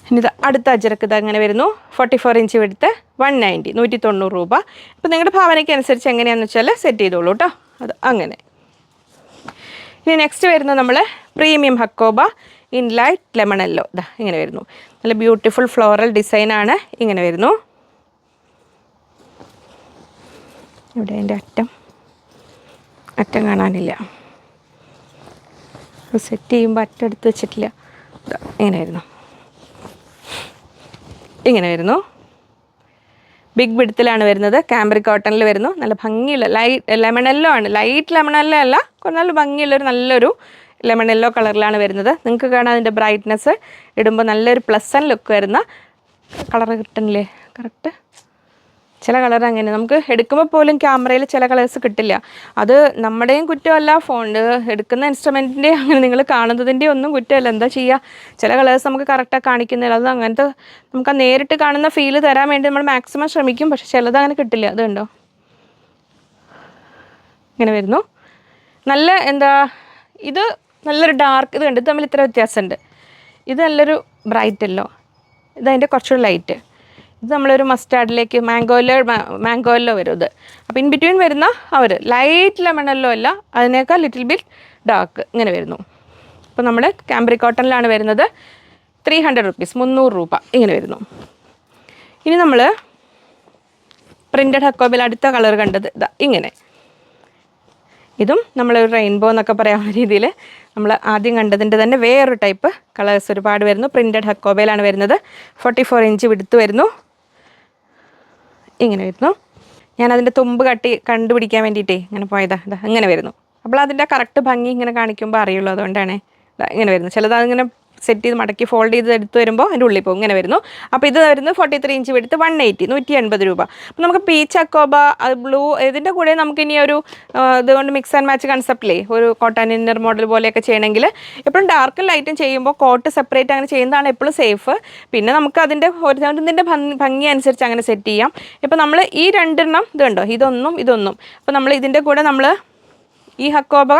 ഇനി ഇത് അടുത്ത അജരക്ക് ഇത് അങ്ങനെ വരുന്നു. 44 ഇഞ്ച് വിഡ്ത്ത്, 190, 190 രൂപ. അപ്പോൾ നിങ്ങളുടെ ഭാവനയ്ക്ക് അനുസരിച്ച് എങ്ങനെയാണെന്ന് വെച്ചാൽ സെറ്റ് ചെയ്തോളൂ കേട്ടോ. അത് അങ്ങനെ. ഇനി നെക്സ്റ്റ് വരുന്നത് നമ്മൾ premium hakoba in light lemon yellow. ഇങ്ങനെ വരുന്നു. നല്ല ബ്യൂട്ടിഫുൾ ഫ്ലോറൽ ഡിസൈനാണ്. ഇങ്ങനെ വരുന്നു. ഇവിടെ അതിൻ്റെ അറ്റം കാണാനില്ല. സെറ്റ് ചെയ്യുമ്പോൾ അറ്റം എടുത്ത് വെച്ചിട്ടില്ല. ഇങ്ങനെ വരുന്നു. ബിഗ് വിഡ്ത്തിലാണ് വരുന്നത്. കാംബ്രിക് കോട്ടണിൽ വരുന്നു. നല്ല ഭംഗിയുള്ള ലൈറ്റ് ലെമൺ യെല്ലോ ആണ്. ലൈറ്റ് ലെമൺ യെല്ലോ അല്ല, നല്ല ഭംഗിയുള്ളൊരു നല്ലൊരു ലെമൺ യെല്ലോ കളറിലാണ് വരുന്നത്. നിങ്ങൾക്ക് കാണാം അതിൻ്റെ ബ്രൈറ്റ്നെസ് ഇടുമ്പോൾ നല്ലൊരു പ്ലസൻറ്റ് ലുക്ക് വരുന്ന കളറ് കിട്ടണില്ലേ? കറക്റ്റ് ചില കളർ അങ്ങനെ നമുക്ക് എടുക്കുമ്പോൾ പോലും ക്യാമറയിൽ ചില കളേഴ്സ് കിട്ടില്ല. അത് നമ്മുടെയും കുറ്റമല്ല, ഫോണിൽ എടുക്കുന്ന ഇൻസ്ട്രുമെൻറ്റിൻ്റെ അങ്ങനെ നിങ്ങൾ കാണുന്നതിൻ്റെ ഒന്നും കുറ്റമല്ല. എന്താ ചെയ്യുക, ചില കളേഴ്സ് നമുക്ക് കറക്റ്റാಗಿ കാണിക്കുന്നില്ല. അത് അങ്ങനത്തെ നമുക്ക് ആ നേരിട്ട് കാണുന്ന ഫീല് തരാൻ വേണ്ടി നമ്മൾ മാക്സിമം ശ്രമിക്കും. പക്ഷെ ചിലത് അങ്ങനെ കിട്ടില്ല. അതുണ്ടോ ഇങ്ങനെ വരുന്നു. നല്ല ഇത് നല്ലൊരു ഡാർക്ക്, ഇത് കണ്ട് ഇത് തമ്മിൽ ഇത്ര വ്യത്യാസമുണ്ട്. ഇത് നല്ലൊരു ബ്രൈറ്റ് യെല്ലോ, ഇതതിൻ്റെ കുറച്ചുകൂടി ലൈറ്റ്. ഇത് നമ്മളൊരു മസ്റ്റാർഡിലേക്ക് മാംഗോയിലോ വരും ഇത്. അപ്പോൾ ഇൻ ബിറ്റ്വീൻ വരുന്ന ലൈറ്റ് ലെമൺ യെല്ലോ അല്ല, അതിനേക്കാൾ ലിറ്റിൽ ബിറ്റ് ഡാർക്ക് ഇങ്ങനെ വരുന്നു. അപ്പോൾ നമ്മൾ കാംബ്രിക് കോട്ടണിലാണ് വരുന്നത്. 300 rupees, 300 രൂപ ഇങ്ങനെ വരുന്നു. ഇനി നമ്മൾ പ്രിൻറ്റഡ് ഹക്കോബിൽ അടുത്ത കളർ കണ്ടത് ഇതാ ഇങ്ങനെ. ഇതും നമ്മളൊരു റെയിൻബോ എന്നൊക്കെ പറയാവുന്ന രീതിയിൽ നമ്മൾ ആദ്യം കണ്ടതിൻ്റെ തന്നെ വേറൊരു ടൈപ്പ് കളേഴ്സ് ഒരുപാട് വരുന്നു. പ്രിൻറ്റഡ് ഹക്കോബയിലാണ് വരുന്നത്. 44 ഇഞ്ച് വിടുത്ത് വരുന്നു. ഇങ്ങനെ വരുന്നു. ഞാനതിൻ്റെ തുമ്പ് കണ്ടുപിടിക്കാൻ വേണ്ടിയിട്ടേ ഇങ്ങനെ പോയതാ. ഇങ്ങനെ വരുന്നു. അപ്പോൾ അതിൻ്റെ കറക്റ്റ് ഭംഗി ഇങ്ങനെ കാണിക്കുമ്പോൾ അറിയുള്ളൂ. അതുകൊണ്ടാണ് ഇങ്ങനെ വരുന്നത്. ചിലത് അതിങ്ങനെ സെറ്റ് ചെയ്ത് മടക്കി ഫോൾഡ് ചെയ്ത് എടുത്ത് വരുമ്പോൾ അതിൻ്റെ ഉള്ളിൽ പോകും. ഇങ്ങനെ വരുന്നു. അപ്പോൾ ഇത് വരുന്നത് 43 ഇഞ്ച് വിടുത്ത് 180, 180 രൂപ. അപ്പോൾ നമുക്ക് പീച്ച് അക്കോബ, അത് ബ്ലൂ, ഇതിൻ്റെ കൂടെ നമുക്കിനി ഒരു ഇതുകൊണ്ട് മിക്സ് ആൻഡ് മാച്ച് കൺസെപ്റ്റിലേ ഒരു കോട്ടൺ ഇന്നർ മോഡൽ പോലെയൊക്കെ ചെയ്യണമെങ്കിൽ എപ്പോഴും ഡാർക്കും ലൈറ്റും ചെയ്യുമ്പോൾ കോട്ട് സെപ്പറേറ്റ് അങ്ങനെ ചെയ്യുന്നതാണ് എപ്പോഴും സേഫ്. പിന്നെ നമുക്ക് അതിൻ്റെ ഇതിൻ്റെ ഭംഗി അനുസരിച്ച് അങ്ങനെ സെറ്റ് ചെയ്യാം. ഇപ്പോൾ നമ്മൾ ഈ രണ്ടെണ്ണം ഇതുണ്ടോ, ഇതൊന്നും. അപ്പോൾ നമ്മൾ ഇതിൻ്റെ കൂടെ നമ്മൾ ഈ ഹക്കോബ,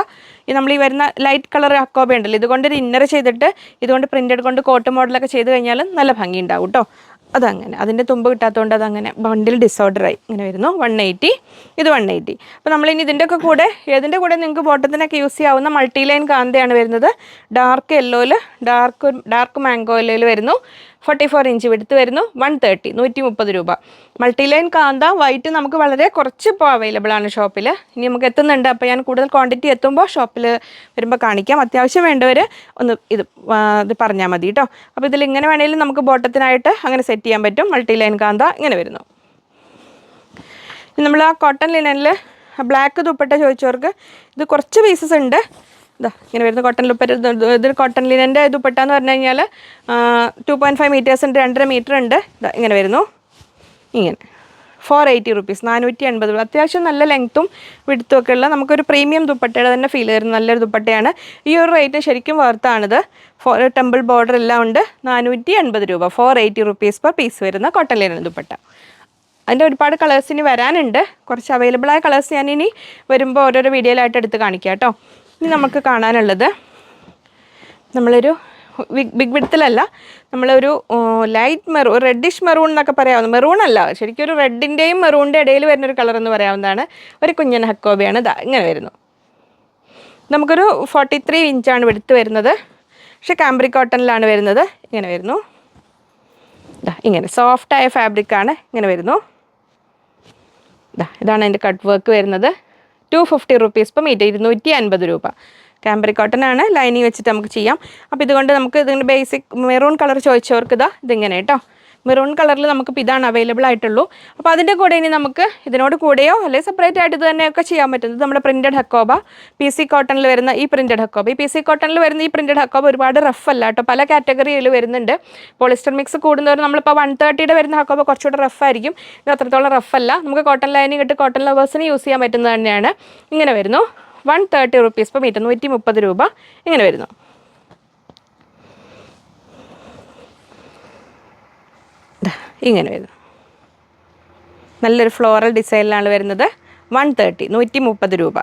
നമ്മൾ ഈ വരുന്ന ലൈറ്റ് കളർ ഹക്കോബ ഉണ്ടല്ലോ, ഇതുകൊണ്ട് ഒരു ഇന്നർ ചെയ്തിട്ട് ഇതുകൊണ്ട് പ്രിൻറ്റഡ് കൊണ്ട് കോട്ട് മോഡലൊക്കെ ചെയ്ത് കഴിഞ്ഞാൽ നല്ല ഭംഗി ഉണ്ടാവും കേട്ടോ. അതങ്ങനെ അതിൻ്റെ തുമ്പ് കിട്ടാത്തതുകൊണ്ട് അതങ്ങനെ ബണ്ടിൽ ഡിസോർഡറായി ഇങ്ങനെ വരുന്നു. 180, ഇത് 180. അപ്പോൾ നമ്മളിനി ഇതിൻ്റെയൊക്കെ കൂടെ ഏതിൻ്റെ കൂടെ നിങ്ങൾക്ക് ബോട്ടത്തിനൊക്കെ യൂസ് ചെയ്യാവുന്ന മൾട്ടി ലൈൻ കാന്തയാണ് വരുന്നത്. ഡാർക്ക് യെല്ലോയിൽ ഡാർക്ക് മാംഗോ യെല്ലോയിൽ വരുന്നു. 44 ഇഞ്ച് വിടുത്ത് വരുന്നു. 130, 130 രൂപ. മൾട്ടി ലൈൻ കാന്ത വൈറ്റ് നമുക്ക് വളരെ കുറച്ച് ഇപ്പോൾ അവൈലബിൾ ആണ് ഷോപ്പിൽ. ഇനി നമുക്ക് എത്തുന്നുണ്ട്. അപ്പോൾ ഞാൻ കൂടുതൽ ക്വാണ്ടിറ്റി എത്തുമ്പോൾ ഷോപ്പിൽ വരുമ്പോൾ കാണിക്കാം. അത്യാവശ്യം വേണ്ടവർ ഒന്ന് ഇത് പറഞ്ഞാൽ മതി കേട്ടോ. അപ്പോൾ ഇതിൽ ഇങ്ങനെ വേണമെങ്കിലും നമുക്ക് ബോട്ടത്തിനായിട്ട് അങ്ങനെ സെറ്റ് ചെയ്യാൻ പറ്റും. മൾട്ടി ലൈൻ കാന്ത ഇങ്ങനെ വരുന്നു. നമ്മൾ ആ കോട്ടൺ ലിനനിൽ ബ്ലാക്ക് ദുപ്പട്ട ചോദിച്ചവർക്ക് ഇത് കുറച്ച് പീസസ് ഉണ്ട്. ഇങ്ങനെ വരുന്ന കോട്ടൺ ദുപ്പട്ട. ഇത് കോട്ടൺ ലിനൻ്റെ ദുപ്പട്ട എന്ന് പറഞ്ഞു കഴിഞ്ഞാൽ 2.5 meters ഉണ്ട്, 2.5 meter ഉണ്ട്. ഇങ്ങനെ വരുന്നു. ഇങ്ങനെ 480 rupees, 480 രൂപ. അത്യാവശ്യം നല്ല ലെങ്ത്തും വിടുത്തും ഒക്കെ ഉള്ള നമുക്കൊരു പ്രീമിയം ദുപ്പട്ടയുടെ തന്നെ ഫീൽ വരുന്ന നല്ലൊരു ദുപ്പട്ടയാണ്. ഈ ഒരു റേറ്റ് ശരിക്കും വർത്താണിത്. ടെമ്പിൾ ബോർഡർ എല്ലാം ഉണ്ട്. 480 രൂപ, 480 rupees per piece വരുന്ന കോട്ടൺ ലിനൻ ദുപ്പട്ട. അതിൻ്റെ ഒരുപാട് കളേഴ്സ് ഇനി വരാനുണ്ട്. കുറച്ച് അവൈലബിളായ കളേഴ്സ് ഞാനിനി വരുമ്പോൾ ഓരോരോ വീഡിയോയിലായിട്ട് എടുത്ത് കാണിക്കാം കേട്ടോ. ഇനി നമുക്ക് കാണാനുള്ളത് നമ്മളൊരു ബിഗ് വിഡ്ത്തിലല്ല, നമ്മളൊരു ലൈറ്റ് റെഡിഷ് മെറൂൺ എന്നൊക്കെ പറയാവുന്ന, മെറൂൺ അല്ല ശരിക്കും ഒരു റെഡിൻ്റെയും മെറൂണിൻ്റെ ഇടയിൽ വരുന്നൊരു കളർ എന്ന് പറയാവുന്നതാണ്. ഒരു കുഞ്ഞൻ ഹക്കോബയാണ്. ഇങ്ങനെ വരുന്നു. നമുക്കൊരു 43 ഇഞ്ചാണ് വിടുത്ത് വരുന്നത്. പക്ഷേ കാംബ്രിക് കോട്ടണിലാണ് വരുന്നത്. ഇങ്ങനെ വരുന്നു. ഇങ്ങനെ സോഫ്റ്റായ ഫാബ്രിക്കാണ്. ഇങ്ങനെ വരുന്നു. ഇതാണ് അതിൻ്റെ കട്ട് വർക്ക് വരുന്നത്. 250 rupees per meter, 250 രൂപ. കാംബ്രിക് കോട്ടൺ ആണ്. ലൈനിങ് വെച്ചിട്ട് നമുക്ക് ചെയ്യാം. അപ്പോൾ ഇതുകൊണ്ട് നമുക്ക് ഇതിൻ്റെ ബേസിക് മെറൂൺ കളർ ചോദിച്ചവർക്ക് ഇതിങ്ങനെ കേട്ടോ. മെറൂൺ കളറിൽ നമുക്കിപ്പോൾ ഇതാണ് അവൈലബിൾ ആയിട്ടുള്ളൂ. അപ്പോൾ അതിൻ്റെ കൂടെ ഇനി നമുക്ക് ഇതിനോട് കൂടെയോ അല്ലെങ്കിൽ സെപ്പറേറ്റ് ആയിട്ട് ഇത് തന്നെയൊക്കെ ചെയ്യാൻ പറ്റുന്നത് നമ്മുടെ പ്രിൻറ്റഡ് ഹക്കോബ, PC കോട്ടണിൽ വരുന്ന ഈ പ്രിൻറ്റഡ് ഹക്കോബ. ഈ PC കോട്ടണിൽ വരുന്ന ഈ പ്രിൻറ്റഡ് ഹക്കോബ ഒരുപാട് റഫ് അല്ല കേട്ടോ. പല കാറ്റഗറിയിൽ വരുന്നുണ്ട്. പോളിസ്റ്റർ മിക്സ് കൂടുന്നവർ നമ്മളിപ്പോൾ 130 വരുന്ന ഹക്കോബ കുറച്ചുകൂടെ റഫായിരിക്കും. ഇത് അത്രത്തോളം റഫല്ല. നമുക്ക് കോട്ടൺ ലൈനിങ് ഇട്ട് കോട്ടൺ ലവേഴ്സിന് യൂസ് ചെയ്യാൻ പറ്റുന്നത് തന്നെയാണ്. ഇങ്ങനെ വരുന്നു. 130 rupees per meter, 130 രൂപ. ഇങ്ങനെ വരുന്നു. ഇങ്ങനെ വരുന്നു. നല്ലൊരു ഫ്ലോറൽ ഡിസൈനിലാണ് വരുന്നത്. 130, 130 രൂപ.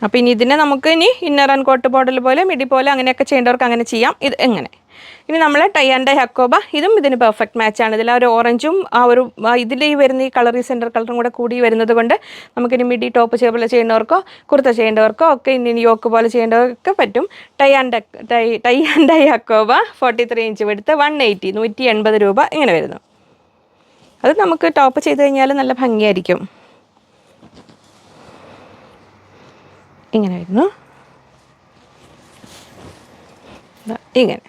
അപ്പോൾ ഇനി ഇതിനെ നമുക്ക് ഇനി ഇന്നർ ആൻഡ് കോട്ട് മോഡൽ പോലെ മിഡി പോലെ അങ്ങനെയൊക്കെ ചെയ്യേണ്ടവർക്ക് അങ്ങനെ ചെയ്യാം. ഇത് എങ്ങനെ ഇനി നമ്മൾ ടൈ ആൻഡ് ഡൈ ഹക്കോബ, ഇതും ഇതിന് പെർഫെക്റ്റ് മാച്ചാണ്. ഇതിൽ ആ ഒരു ഓറഞ്ചും ആ ഒരു ഇതിൽ ഈ വരുന്ന ഈ കളർ, ഈ സെൻറ്റർ കളറും കൂടെ കൂടി വരുന്നത് കൊണ്ട് നമുക്കിനി മിഡി ടോപ്പ് പോലെ ചെയ്യേണ്ടവർക്കോ കുർത്ത ചെയ്യേണ്ടവർക്കോ ഒക്കെ ഇനി യോക്ക് പോലെ ചെയ്യേണ്ടവർക്കൊക്കെ പറ്റും. ടൈ ആൻഡ് ഡൈ ഹക്കോബ 43 ഇഞ്ച് വിടുത്ത് 180, 180 രൂപ. ഇങ്ങനെ വരുന്നു. അത് നമുക്ക് ടോപ്പ് ചെയ്ത് കഴിഞ്ഞാൽ നല്ല ഭംഗിയായിരിക്കും. ഇങ്ങനെ വരുന്നു. ഇങ്ങനെ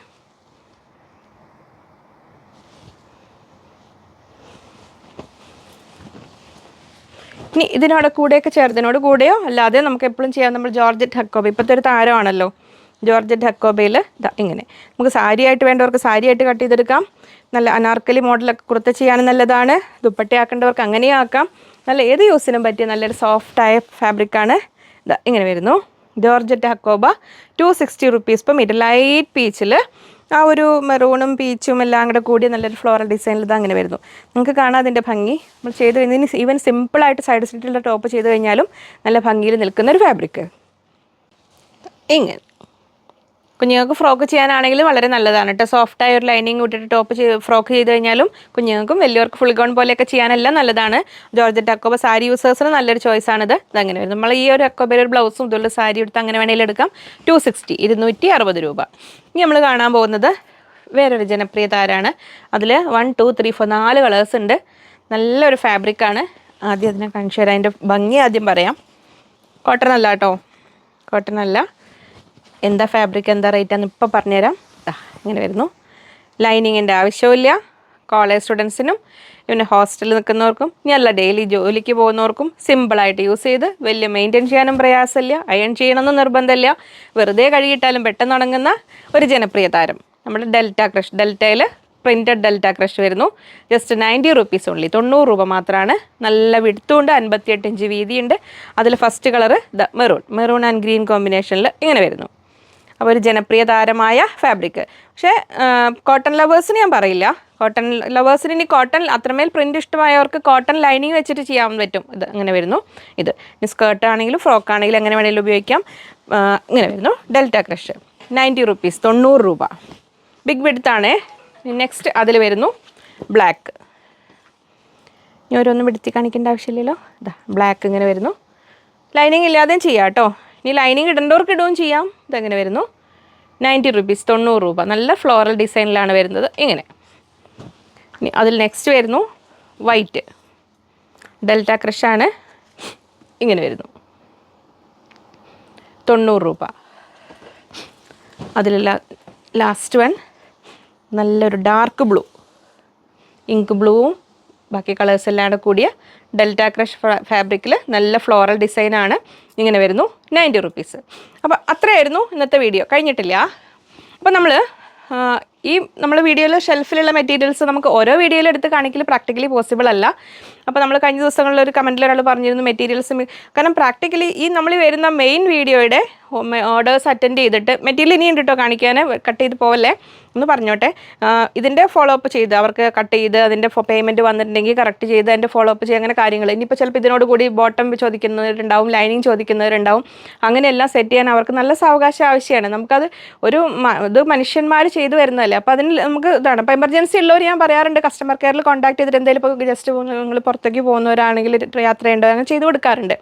ഇനി ഇതിനോട് കൂടെയൊക്കെ ചേർത്തിനോട് കൂടെയോ അല്ലാതെ നമുക്ക് എപ്പോഴും ചെയ്യാം. നമ്മൾ ജോർജറ്റ് ഹക്കോബ ഇപ്പോഴത്തെ ഒരു താരമാണല്ലോ ജോർജറ്റ് ഹക്കോബയിൽ ഇങ്ങനെ നമുക്ക് സാരിയായിട്ട് വേണ്ടവർക്ക് സാരിയായിട്ട് കട്ട് ചെയ്തെടുക്കാം. നല്ല അനാർക്കലി മോഡലൊക്കെ കുർത്ത ചെയ്യാനും നല്ലതാണ്. ദുപ്പട്ടയാക്കേണ്ടവർക്ക് അങ്ങനെയും ആക്കാം. നല്ല ഏത് യൂസിനും പറ്റിയ നല്ലൊരു സോഫ്റ്റായ ഫാബ്രിക്കാണ്. ഇങ്ങനെ വരുന്നു. ജോർജറ്റ് ഹക്കോബ 260 rupees per meter. ലൈറ്റ് പീച്ചിൽ ആ ഒരു മെറൂണും പീച്ചും എല്ലാം കൂടെ കൂടി നല്ലൊരു ഫ്ലോറൽ ഡിസൈനിൽ ഇത് അങ്ങനെ വരുന്നു. നിങ്ങൾക്ക് കാണാം അതിൻ്റെ ഭംഗി. നമ്മൾ ചെയ്ത് കഴിഞ്ഞാൽ ഈവൻ സിമ്പിളായിട്ട് സൈഡ് സ്ലിറ്റുള്ള ടോപ്പ് ചെയ്ത് കഴിഞ്ഞാലും നല്ല ഭംഗിയിൽ നിൽക്കുന്നൊരു ഫാബ്രിക്ക്. ഇങ്ങനെ കുഞ്ഞുങ്ങൾക്ക് ഫ്രോക്ക് ചെയ്യാനാണെങ്കിലും വളരെ നല്ലതാണ് കേട്ടോ. സോഫ്റ്റായ ഒരു ലൈനിങ് ഇട്ടിട്ട് ടോപ്പ് ഫ്രോക്ക് ചെയ്ത് കഴിഞ്ഞാലും കുഞ്ഞുങ്ങൾക്കും വലിയവർക്ക് ഫുൾ ഗൗൺ പോലെയൊക്കെ ചെയ്യാനെല്ലാം നല്ലതാണ്. ജോർജറ്റ് അക്കോബ സാരി യൂസേഴ്സിന് നല്ലൊരു ചോയ്സാണിത്. ഇതങ്ങനെ വരും. നമ്മൾ ഈ ഒരു അക്കോബയിൽ ഒരു ബ്ലൗസും ഇതുള്ള സാരി എടുത്ത് അങ്ങനെ വേണമെങ്കിലും എടുക്കാം. 260 260 രൂപ. ഇനി നമ്മൾ കാണാൻ പോകുന്നത് വേറൊരു ജനപ്രിയ താരമാണ്. അതിൽ 1 2 3 4 4 കളേഴ്സ് ഉണ്ട്. നല്ലൊരു ഫാബ്രിക്കാണ്. ആദ്യം അതിനെ കാണിച്ചു തരാം. അതിൻ്റെ ഭംഗി ആദ്യം പറയാം. കോട്ടൺ അല്ല കേട്ടോ, കോട്ടൺ അല്ല. എന്താ ഫാബ്രിക് എന്താ റേറ്റ് എന്ന് ഇപ്പോൾ പറഞ്ഞുതരാം. ഇങ്ങനെ വരുന്നു. ലൈനിങ്ങിൻ്റെ ആവശ്യമില്ല. കോളേജ് സ്റ്റുഡൻസിനും പിന്നെ ഹോസ്റ്റലിൽ നിൽക്കുന്നവർക്കും ഇനി അല്ല ഡെയിലി ജോലിക്ക് പോകുന്നവർക്കും സിമ്പിളായിട്ട് യൂസ് ചെയ്ത് വലിയ മെയിൻറ്റെയിൻ ചെയ്യാനും പ്രയാസമില്ല. അയൺ ചെയ്യണമെന്ന് നിർബന്ധമില്ല. വെറുതെ കഴുകിയിട്ടാലും പെട്ടെന്ന് ഉണങ്ങുന്ന ഒരു ജനപ്രിയ താരം നമ്മുടെ ഡെൽറ്റ ക്രഷ്. ഡെൽറ്റയിൽ പ്രിൻറ്റഡ് ഡെൽറ്റ ക്രഷ് വരുന്നു. Just 90 rupees only. 90 രൂപ മാത്രമാണ്. നല്ല വിടുത്തുണ്ട്. 58 ഇഞ്ച് വീതിയുണ്ട്. അതിൽ first colour maroon and green കോമ്പിനേഷനിൽ ഇങ്ങനെ വരുന്നു. അപ്പോൾ ഒരു ജനപ്രിയ താരമായ ഫാബ്രിക്. പക്ഷേ കോട്ടൺ ലവേഴ്സിന് ഞാൻ പറയില്ല. കോട്ടൺ ലവേഴ്സിന് ഇനി കോട്ടൺ അത്രമേൽ പ്രിൻ്റ് ഇഷ്ടമായവർക്ക് കോട്ടൺ ലൈനിങ് വെച്ചിട്ട് ചെയ്യാൻ പറ്റും. ഇത് അങ്ങനെ വരുന്നു. ഇത് ഇനി സ്കേർട്ട് ആണെങ്കിലും ഫ്രോക്ക് ആണെങ്കിലും എങ്ങനെ വേണമെങ്കിലും ഉപയോഗിക്കാം. ഇങ്ങനെ വരുന്നു. ഡെൽറ്റ ക്രഷ് 90 rupees 90 രൂപ. ബിഗ് വിഡ്ത്താണേ. നെക്സ്റ്റ് അതിൽ വരുന്നു ബ്ലാക്ക്. ഇനി ഓരോന്നും വിടുത്തി കാണിക്കേണ്ട ആവശ്യമില്ലല്ലോ. ബ്ലാക്ക് ഇങ്ങനെ വരുന്നു. ലൈനിങ് ഇല്ലാതെയും ചെയ്യാം കേട്ടോ. ഇനി ലൈനിങ് ഇടേണ്ടവർക്ക് ഇടുകയും ചെയ്യാം. ഇതെങ്ങനെ വരുന്നു. 90 rupees 90 രൂപ. നല്ല ഫ്ലോറൽ ഡിസൈനിലാണ് വരുന്നത്. ഇങ്ങനെ ഇനി അതിൽ നെക്സ്റ്റ് വരുന്നു വൈറ്റ്. ഡെൽറ്റ ക്രഷാണ്. ഇങ്ങനെ വരുന്നു. 90 രൂപ. അതിലുള്ള ലാസ്റ്റ് വൺ നല്ലൊരു ഡാർക്ക് ബ്ലൂ, ഇങ്ക് ബ്ലൂവും ബാക്കി കളേഴ്സ് എല്ലാം കൂടെ കൂടിയ ഡെൽറ്റ ക്രഷ് ഫാബ്രിക്കിൽ നല്ല ഫ്ലോറൽ ഡിസൈനാണ്. ഇങ്ങനെ വരുന്നു. 90 rupees. അപ്പോൾ അത്രയായിരുന്നു ഇന്നത്തെ വീഡിയോ. കഴിഞ്ഞിട്ടില്ല. അപ്പോൾ നമ്മൾ വീഡിയോയിൽ ഷെൽഫിലുള്ള മെറ്റീരിയൽസ് നമുക്ക് ഓരോ വീഡിയോയിൽ എടുത്ത് കാണിക്കൽ പ്രാക്ടിക്കലി പോസിബിൾ അല്ല. അപ്പോൾ നമ്മൾ കഴിഞ്ഞ ദിവസങ്ങളിൽ ഒരു കമൻറ്റിൽ ഒരാൾ പറഞ്ഞിരുന്നു മെറ്റീരിയൽസ്, കാരണം പ്രാക്ടിക്കലി ഈ നമ്മൾ വരുന്ന മെയിൻ വീഡിയോയുടെ ഓർഡേഴ്സ് അറ്റൻഡ് ചെയ്തിട്ട് മെറ്റീരിയൽ ഇനിയും കേട്ടോ കാണിക്കാൻ, കട്ട് ചെയ്ത് പോവല്ലേ എന്ന് പറഞ്ഞോട്ടെ. ഇതിൻ്റെ ഫോളോ അപ്പ് ചെയ്ത് അവർക്ക് കട്ട് ചെയ്ത് അതിൻ്റെ പേയ്മെൻറ്റ് വന്നിട്ടുണ്ടെങ്കിൽ കറക്റ്റ് ചെയ്ത് അതിൻ്റെ ഫോളോ അപ്പ് ചെയ്യുക, അങ്ങനെ കാര്യങ്ങൾ. ഇനിയിപ്പോൾ ചിലപ്പോൾ ഇതിനോട് കൂടി ബോട്ടം ചോദിക്കുന്നവരുണ്ടാവും, ലൈനിങ് ചോദിക്കുന്നവരുണ്ടാവും. അങ്ങനെയെല്ലാം സെറ്റ് ചെയ്യാൻ അവർക്ക് നല്ല സാവകാശം ആവശ്യമാണ്. നമുക്കത് ഇത് മനുഷ്യന്മാർ ചെയ്തു വരുന്നതല്ലേ. അപ്പോൾ അതിന് നമുക്ക് ഇതാണ്. അപ്പോൾ എമർജൻസി ഉള്ളവർ ഞാൻ പറയാറുണ്ട് കസ്റ്റമർ കെയറിൽ കോൺടാക്ട് ചെയ്തിട്ട് എന്തെങ്കിലും ഇപ്പോൾ ജസ്റ്റ് നിങ്ങൾ പുറത്തേക്ക് പോകുന്നവരാണെങ്കിൽ യാത്ര ചെയ്യേണ്ടത് അങ്ങനെ ചെയ്ത് കൊടുക്കാറുണ്ട്.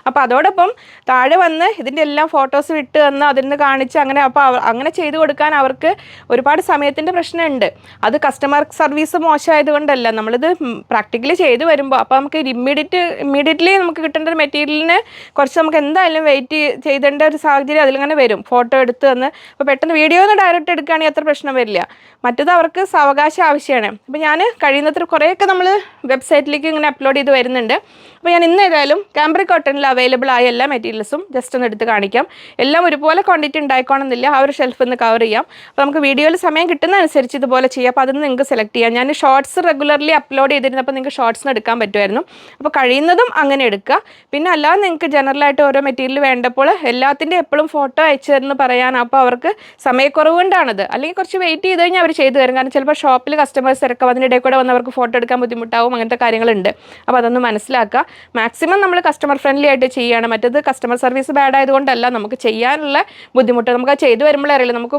അപ്പോൾ അതോടൊപ്പം താഴെ വന്ന് ഇതിൻ്റെ എല്ലാം ഫോട്ടോസ് വിട്ട് തന്ന് അതിൽ നിന്ന് കാണിച്ച് അങ്ങനെ അപ്പോൾ അങ്ങനെ ചെയ്ത് കൊടുക്കാൻ അവർക്ക് ഒരുപാട് സമയത്തിൻ്റെ പ്രശ്നമുണ്ട്. അത് കസ്റ്റമർ സർവീസ് മോശമായതുകൊണ്ടല്ല, നമ്മളിത് പ്രാക്ടിക്കലി ചെയ്ത് വരുമ്പോൾ അപ്പോൾ നമുക്ക് ഇമ്മീഡിയറ്റ്ലി നമുക്ക് കിട്ടേണ്ട ഒരു മെറ്റീരിയലിന് കുറച്ച് നമുക്ക് എന്തായാലും വെയിറ്റ് ചെയ്തേണ്ട ഒരു സാഹചര്യം അതിലിങ്ങനെ വരും. ഫോട്ടോ എടുത്ത് തന്ന് അപ്പോൾ പെട്ടെന്ന് വീഡിയോ ഒന്ന് ഡയറക്റ്റ് എടുക്കുകയാണെങ്കിൽ അത്ര പ്രശ്നം വരില്ല. മറ്റത് അവർക്ക് സാവകാശം ആവശ്യമാണ്. അപ്പോൾ ഞാൻ കഴിയുന്നത്ര കുറേയൊക്കെ നമ്മൾ വെബ്സൈറ്റിലേക്ക് ഇങ്ങനെ അപ്ലോഡ് ചെയ്ത് വരുന്നുണ്ട്. അപ്പോൾ ഞാൻ ഇന്ന് ഏതായാലും കാംബ്രിക് കോട്ടണിൽ അവൈലബിൾ ആയ എല്ലാ മെറ്റീരിയൽസും ജസ്റ്റ് ഒന്ന് എടുത്ത് കാണിക്കാം. എല്ലാം ഒരുപോലെ ക്വാണ്ടിറ്റി ഉണ്ടായിക്കോണമെന്നില്ല. ആ ഒരു ഷെൽഫിൽ നിന്ന് കവർ ചെയ്യാം. അപ്പോൾ നമുക്ക് വീഡിയോയിൽ സമയം കിട്ടുന്ന അനുസരിച്ച് ഇതുപോലെ ചെയ്യാം. അപ്പോൾ അതിന് നിങ്ങൾക്ക് സെലക്ട് ചെയ്യാം. ഞാൻ ഷോർട്സ് റെഗുലർലി അപ്ലോഡ് ചെയ്തിരുന്നപ്പോൾ നിങ്ങൾക്ക് ഷോർട്സിന് എടുക്കാൻ പറ്റുമായിരുന്നു. അപ്പോൾ കഴിയുന്നതും അങ്ങനെ എടുക്കുക. പിന്നെ അല്ലാതെ നിങ്ങൾക്ക് ജനറലായിട്ട് ഓരോ മെറ്റീരിയൽ വേണ്ടപ്പോൾ എല്ലാത്തിൻ്റെ എപ്പോഴും ഫോട്ടോ അയച്ചു തരുമെന്ന് പറയാൻ അപ്പോൾ അവർക്ക് സമയക്കുറവ് കൊണ്ടാണത്. അല്ലെങ്കിൽ കുറച്ച് വെയിറ്റ് ചെയ്ത് കഴിഞ്ഞാൽ അവർ ചെയ്തു തരും. കാരണം ചിലപ്പോൾ ഷോപ്പിൽ കസ്റ്റമേഴ്സ് ഇറക്കും, അതിനിടയിൽ കൂടെ വന്ന് അവർക്ക് ഫോട്ടോ എടുക്കാൻ ബുദ്ധിമുട്ടാവും. അങ്ങനത്തെ കാര്യങ്ങളുണ്ട്. അപ്പോൾ അതൊന്ന് മനസ്സിലാക്കുക. മാക്സിമം നമ്മൾ കസ്റ്റമർ ഫ്രണ്ട്ലി ആയിട്ട് ചെയ്യുകയാണ്. മറ്റത് കസ്റ്റമർ സർവീസ് ബാഡ് ആയതുകൊണ്ടല്ല, നമുക്ക് ചെയ്യാനുള്ള ബുദ്ധിമുട്ട് നമുക്ക് അത് ചെയ്തു വരുമ്പോഴേ അറിയില്ല. നമുക്ക്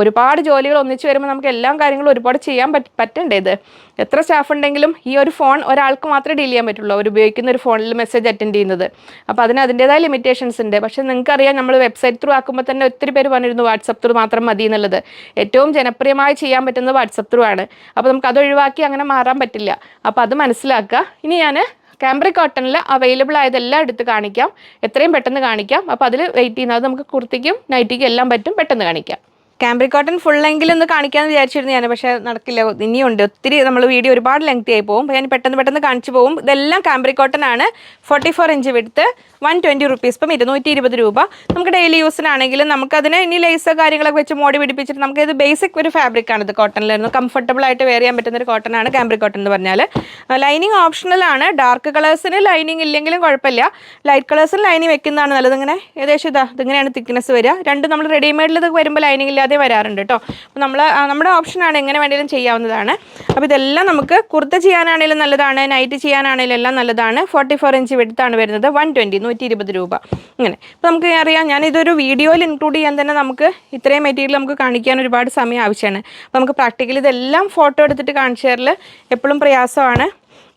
ഒരുപാട് ജോലികൾ ഒന്നിച്ച് വരുമ്പോൾ നമുക്ക് എല്ലാ കാര്യങ്ങളും ഒരുപാട് ചെയ്യാൻ പറ്റണ്ടേ. ഇത് എത്ര സ്റ്റാഫ് ഉണ്ടെങ്കിലും ഈ ഒരു ഫോൺ ഒരാൾക്ക് മാത്രമേ ഡീൽ ചെയ്യാൻ പറ്റുള്ളൂ, അവർ ഉപയോഗിക്കുന്ന ഒരു ഫോണിൽ മെസ്സേജ് അറ്റൻഡ് ചെയ്യുന്നത്. അപ്പോൾ അതിൻ്റേതായ ലിമിറ്റേഷൻസ് ഉണ്ട്. പക്ഷേ നിങ്ങൾക്കറിയാം നമ്മൾ വെബ്സൈറ്റ് ത്രൂ ആക്കുമ്പോൾ തന്നെ ഒത്തിരി പേര് പറഞ്ഞിരുന്നു വാട്സപ്പ് ത്രൂ മാത്രം മതി എന്നുള്ളത്. ഏറ്റവും ജനപ്രിയമായി ചെയ്യാൻ പറ്റുന്നത് വാട്സപ്പ് ത്രൂ ആണ്. അപ്പോൾ നമുക്ക് അത് ഒഴിവാക്കി അങ്ങനെ മാറാൻ പറ്റില്ല. അപ്പോൾ അത് മനസ്സിലാക്കുക. ഇനി ഞാൻ കാംബ്രിക് കോട്ടണിൽ അവൈലബിൾ ആയതെല്ലാം എടുത്ത് കാണിക്കാം, എത്രയും പെട്ടെന്ന് കാണിക്കാം. അപ്പോൾ അതിൽ വെയിറ്റ് ചെയ്യുന്നത് നമുക്ക് കുർത്തിക്കും നൈറ്റിക്കും എല്ലാം പറ്റും, പെട്ടെന്ന് കാണിക്കാം. കാംബ്രിക് കോട്ടൺ ഫുൾ ലെങ്കിൽ ഒന്ന് കാണിക്കാമെന്ന് വിചാരിച്ചിരുന്നു ഞാൻ, പക്ഷേ നടക്കില്ല, ഇനിയുണ്ട് ഒത്തിരി. നമ്മൾ വീഡിയോ ഒരുപാട് ലെങ്തി ആയി പോകും. ഞാൻ പെട്ടെന്ന് കാണിച്ചു പോകും. ഇതെല്ലാം കാംബ്രിക് കോട്ടൺ ആണ്. 44 ഇഞ്ച് വിഡ്ത്ത്, 120 റുപ്പീസ്, ഇപ്പം 220 രൂപ. നമുക്ക് ഡെയിലി യൂസിനാണെങ്കിലും നമുക്കതിന് ഇനി ലേസ് കാര്യങ്ങളൊക്കെ വെച്ച് മോടി പിടിപ്പിച്ചിട്ട് നമുക്കിത് ബേസിക് ഒരു ഫാബ്രിക്കാണ്. ഇത് കോട്ടണിലായിരുന്നു, കംഫർട്ടബിൾ ആയിട്ട് വെയർ ചെയ്യാൻ പറ്റുന്ന ഒരു കോട്ടൺ ആണ് കാംബ്രിക് കോട്ടൺ എന്ന് പറഞ്ഞാൽ. ലൈനിങ് ഓപ്ഷണൽ ആണ്. ഡാർക്ക് കളേഴ്സിന് ലൈനിങ് ഇല്ലെങ്കിലും കുഴപ്പമില്ല, ലൈറ്റ് കളേഴ്സിന് ലൈനിങ് വെക്കുന്നതാണ് നല്ലത്. ഇങ്ങനെ ഏകദേശം ഇതിങ്ങനെയാണ് തിക്നെസ് വരിക. രണ്ട് നമ്മൾ റെഡിമെയ്ഡിൽ ഇത് വരുമ്പോൾ ലൈനിങ് ഇല്ലാതെ വരാറുണ്ട് കേട്ടോ. അപ്പോൾ നമ്മുടെ ഓപ്ഷനാണ്, എങ്ങനെ വേണമെങ്കിലും ചെയ്യാവുന്നതാണ്. അപ്പോൾ ഇതെല്ലാം നമുക്ക് കുർത്ത ചെയ്യാനാണെങ്കിലും നല്ലതാണ്, നൈറ്റ് ചെയ്യാനാണെങ്കിലും എല്ലാം നല്ലതാണ്. 44 ഇഞ്ച് വിഡ്ത്താണ് വരുന്നത്, 120 രൂപ. ഇങ്ങനെ അപ്പോൾ നമുക്ക് അറിയാം, ഞാനിതൊരു വീഡിയോയിൽ ഇൻക്ലൂഡ് ചെയ്യാൻ തന്നെ നമുക്ക് ഇത്രയും മെറ്റീരിയൽ നമുക്ക് കാണിക്കാൻ ഒരുപാട് സമയം ആവശ്യമാണ്. അപ്പോൾ നമുക്ക് പ്രാക്ടിക്കലി ഇതെല്ലാം ഫോട്ടോ എടുത്തിട്ട് കാണിച്ചു തരൽ എപ്പോഴും പ്രയാസമാണ്.